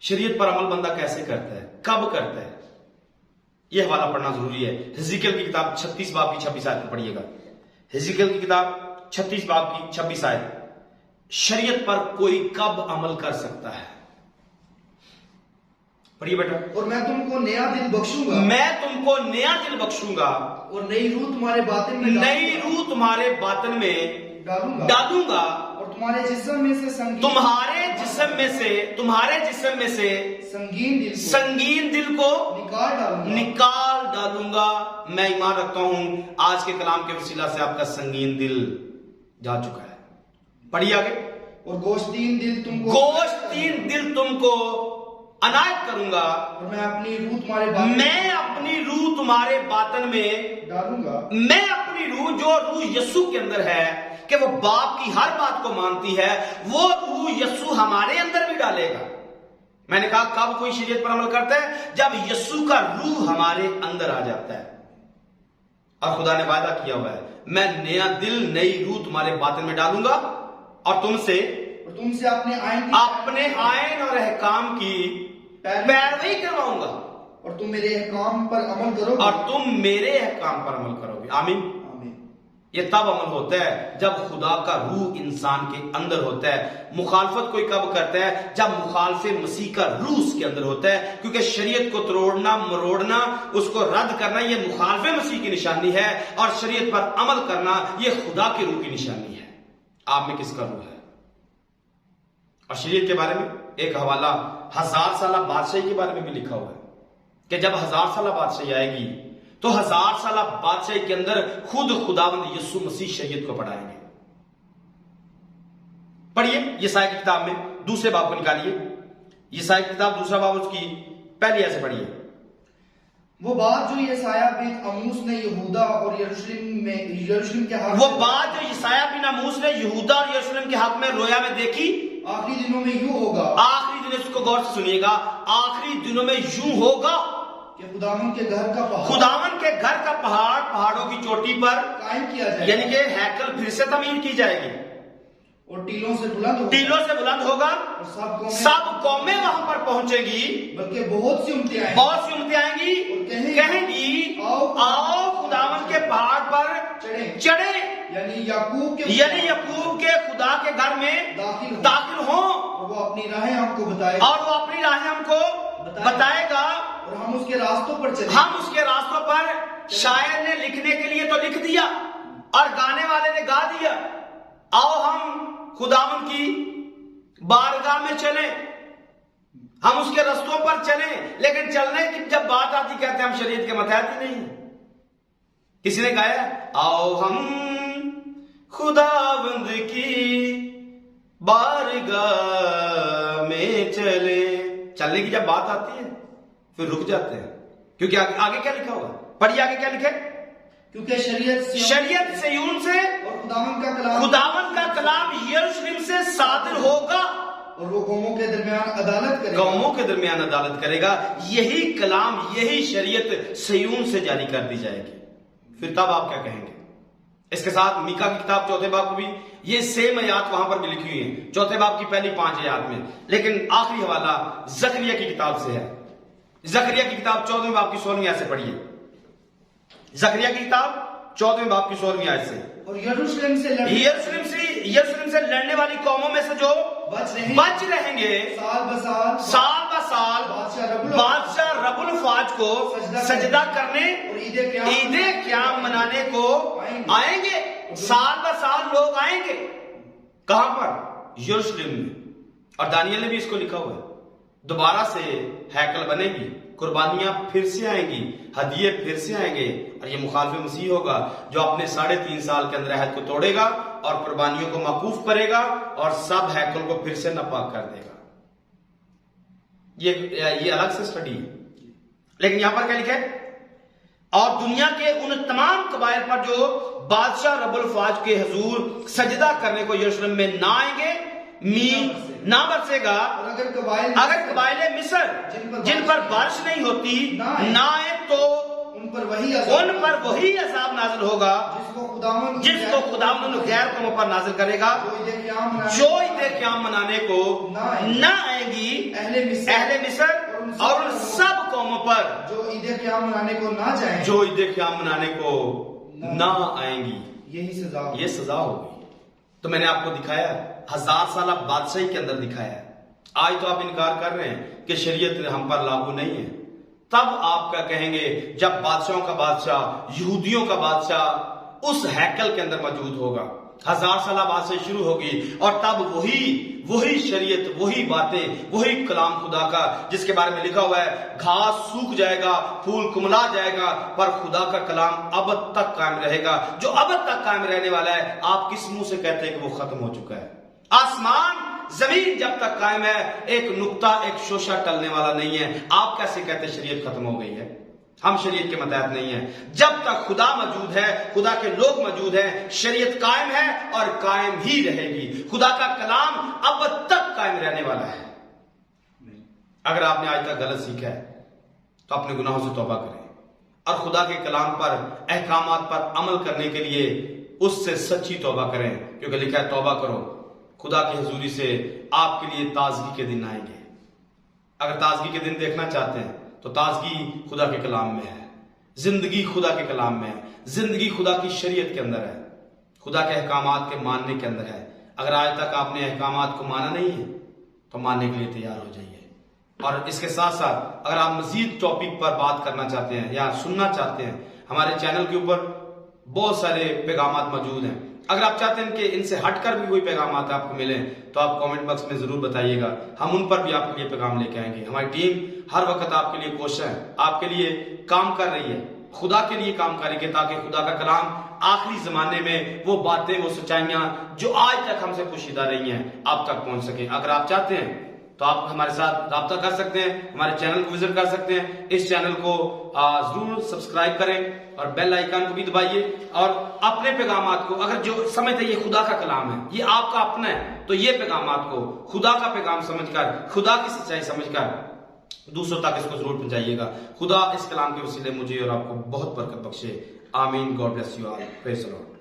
شریعت پر عمل بندہ کیسے کرتا ہے، کب کرتا ہے، یہ حوالہ پڑھنا ضروری ہے۔ حزقیل کی کتاب 36 باب کی 26 آیت کو پڑھیے گا۔ حزقیل کی کتاب 36 باب کی 26 آیت، شریعت پر کوئی کب عمل کر سکتا ہے؟ پڑھیے بیٹا۔ اور میں تم کو نیا دل بخشوں گا، میں تم کو نیا دل بخشوں گا، اور نئی روح تمہارے باطن میں نئی روح تمہارے باطن میں ڈالوں گا، اور تمہارے جسم میں سے سنگین دل کو نکال ڈالوں گا۔ میں ایمان رکھتا ہوں آج کے کلام کے وسیلہ سے آپ کا سنگین دل جا چکا ہے۔ پڑھیے آگے۔ اور گوشتین دل تم کو عنایت کروں گا، اور میں اپنی روح تمہارے باطن میں ڈالوں گا۔ میں اپنی روح، جو روح یسوع کے اندر ہے کہ وہ باپ کی ہر بات کو مانتی ہے، وہ روح یسوع ہمارے اندر بھی ڈالے گا۔ میں نے کہا کب کوئی شریعت پر عمل کرتا ہے؟ جب یسوع کا روح ہمارے اندر آ جاتا ہے، اور خدا نے وعدہ کیا ہوا ہے میں نیا دل، نئی روح تمہارے باطن میں ڈالوں گا، اور تم سے اپنے آئین اور احکام کی پیروی کرواؤں گا، اور تم میرے احکام پر عمل کرو گے۔ آمین۔ یہ تب عمل ہوتا ہے جب خدا کا روح انسان کے اندر ہوتا ہے۔ مخالفت کوئی کب کرتا ہے؟ جب مخالف مسیح کا روح اس کے اندر ہوتا ہے، کیونکہ شریعت کو توڑنا، مروڑنا، اس کو رد کرنا یہ مخالف مسیح کی نشانی ہے، اور شریعت پر عمل کرنا یہ خدا کے روح کی نشانی ہے۔ آپ میں کس کا روح ہے؟ اور شریعت کے بارے میں ایک حوالہ 1000 سالہ بادشاہی کے بارے میں بھی لکھا ہوا ہے کہ جب 1000 سالہ بادشاہی آئے گی تو 1000 سالہ بادشاہی کے اندر خود خداوند یسوع مسیح شریعت کو پڑھائیں گے۔ پڑھیے یسایا کی کتاب میں دوسرے باب کو نکالیے، یسایا کی کتاب دوسرا باب اس کی پہلی آیت سے پڑھیے۔ وہ بات جو یسایا بن آموس نے یہودا اور یروشلم کے حق وہ بات جو یسایا بن آموس نے یہودا اور یروشلم کے حق میں رویا میں دیکھی، آخری دنوں میں یوں ہوگا۔ آخری دنوں، اس کو غور سے سنیے گا، آخری دنوں میں یوں ہوگا۔ کہ خداوند کے گھر کا پہاڑ خداوند کے گھر کا پہاڑ پہاڑوں کی چوٹی پر قائم کیا جائے یعنی کہ ہیکل پھر سے تعمیر کی جائے گی اور ٹیلوں سے بلند ہوگا ٹیلوں سے بلند ہوگا اور سب قومیں وہاں پر پہنچے گی بلکہ بہت سی امتیں آئیں بہت سی امتیں آئیں گی کہیں گی آؤ خداوند کے پہاڑ پر چڑھیں یعنی یعقوب کے خدا کے گھر میں داخل ہوں اور وہ اپنی راہیں ہم کو بتائے اور وہ اپنی راہیں ہم کو بتائے گا اور ہم اس کے راستوں پر چلیں ہم اس کے راستوں پر شاعر نے لکھنے کے لیے تو لکھ دیا اور گانے والے نے گا دیا آؤ ہم خداوند کی بارگاہ میں چلیں ہم اس کے رستوں پر چلیں لیکن چلنے کی جب بات آتی کہتے ہیں ہم شریعت کے متحد ہی نہیں ہیں کسی نے گایا آؤ ہم خداوند کی بارگاہ میں چلنے کی جب بات آتی ہے پھر رک جاتے ہیں کیونکہ آگے کیا لکھا ہوگا پڑھیے آگے کیا لکھے کیونکہ شریعت سیون سے اور خداوند کا کلام یروشلم سے صادر ہوگا اور وہ قوموں کے درمیان عدالت کرے گا یہی کلام یہی شریعت سیون سے جاری کر دی جائے گی پھر تب آپ کیا کہیں گے اس کے ساتھ میکا کی کتاب چوتھے باب کو بھی یہ سیم آیات وہاں پر بھی لکھی ہوئی ہیں چوتھے باب کی پہلی 5 آیات میں لیکن آخری حوالہ زکریا کی کتاب سے ہے زکریا کی کتاب 14ویں باب کی 16ویں آیت سے پڑھیے زکریا کی کتاب 14ویں باب کی 16ویں آیت سے اور یروشلم سے لڑنے والی قوموں میں سے جو بچ رہیں گے سال بسال بادشاہ رب الفاج کو سجدہ کرنے عید قیام منانے کو آئیں گے سال بسال لوگ آئیں گے کہاں پر یروشلم میں اور دانیال نے بھی اس کو لکھا ہوا ہے دوبارہ سے ہیکل بنے گی قربانیاں پھر سے آئیں گی ہدیے پھر سے آئیں گے اور یہ مخالف مسیح ہوگا جو اپنے 3.5 سال کے اندر عہد کو توڑے گا اور قربانیوں کو موقوف کرے گا اور سب ہیکل کو پھر سے ناپاک کر دے گا یہ الگ سے سٹڈی ہے لیکن یہاں پر کیا لکھا ہے اور دنیا کے ان تمام قبائل پر جو بادشاہ رب الفاج کے حضور سجدہ کرنے کو یروشلم میں نہ آئیں گے نہ برسے گا اگر قبائل مصر جن پر بارش نہیں ہوتی نہ آئے تو ان پر وہی عذاب نازل ہوگا جس کو خداوند غیر قوموں پر نازل کرے گا جو عید قیام منانے کو نہ آئیں گی اہل مصر اور ان سب قوموں پر جو عید قیام منانے کو نہ آئیں گی یہ سزا ہوگی تو میں نے آپ کو دکھایا 1000 سالہ بادشاہی کے اندر دکھایا ہے آج تو آپ انکار کر رہے ہیں کہ شریعت ہم پر لاگو نہیں ہے تب آپ کیا کہیں گے جب بادشاہوں کا بادشاہ یہودیوں کا بادشاہ اس ہیکل کے اندر موجود ہوگا 1000 سالہ بادشاہی شروع ہوگی اور تب وہی شریعت وہی باتیں وہی کلام خدا کا جس کے بارے میں لکھا ہوا ہے گھاس سوکھ جائے گا پھول کملا جائے گا پر خدا کا کلام ابد تک قائم رہے گا جو ابد تک قائم رہنے والا ہے آپ کس منہ سے کہتے ہیں کہ وہ ختم ہو چکا ہے آسمان زمین جب تک قائم ہے ایک نقطہ ایک شوشہ ٹلنے والا نہیں ہے آپ کیسے کہتے شریعت ختم ہو گئی ہے ہم شریعت کے متحد نہیں ہیں جب تک خدا موجود ہے خدا کے لوگ موجود ہیں شریعت قائم ہے اور قائم ہی رہے گی خدا کا کلام اب تک قائم رہنے والا ہے اگر آپ نے آج تک غلط سیکھا ہے تو اپنے گناہوں سے توبہ کریں اور خدا کے کلام پر احکامات پر عمل کرنے کے لیے اس سے سچی توبہ کریں کیونکہ لکھا ہے توبہ کرو خدا کی حضوری سے آپ کے لیے تازگی کے دن آئیں گے اگر تازگی کے دن دیکھنا چاہتے ہیں تو تازگی خدا کے کلام میں ہے زندگی خدا کے کلام میں ہے زندگی خدا کی شریعت کے اندر ہے خدا کے احکامات کے ماننے کے اندر ہے اگر آج تک آپ نے احکامات کو مانا نہیں ہے تو ماننے کے لیے تیار ہو جائیے اور اس کے ساتھ ساتھ اگر آپ مزید ٹاپک پر بات کرنا چاہتے ہیں یا سننا چاہتے ہیں ہمارے چینل کے اوپر بہت سارے پیغامات موجود ہیں اگر آپ چاہتے ہیں کہ ان سے ہٹ کر بھی کوئی پیغامات آپ کو ملیں تو آپ کامنٹ باکس میں ضرور بتائیے گا ہم ان پر بھی آپ کے لیے پیغام لے کے آئیں گے ہماری ٹیم ہر وقت آپ کے لیے کوشش ہے آپ کے لیے کام کر رہی ہے خدا کے لیے کام کریں گے تاکہ خدا کا کلام آخری زمانے میں وہ باتیں وہ سچائیاں جو آج تک ہم سے پوشیدہ رہی ہیں آپ تک پہنچ سکیں اگر آپ چاہتے ہیں تو آپ ہمارے ساتھ رابطہ کر سکتے ہیں ہمارے چینل کو وزٹ کر سکتے ہیں اس چینل کو ضرور سبسکرائب کریں اور بیل آئیکن کو بھی دبائیے اور اپنے پیغامات کو اگر جو سمجھتے ہیں یہ خدا کا کلام ہے یہ آپ کا اپنا ہے تو یہ پیغامات کو خدا کا پیغام سمجھ کر خدا کی سچائی سمجھ کر دوسروں تک اس کو ضرور پہنچائیے گا. خدا اس کلام کے وسیلے مجھے اور آپ کو بہت برکت بخشے. آمین. God bless you all. Praise the lord.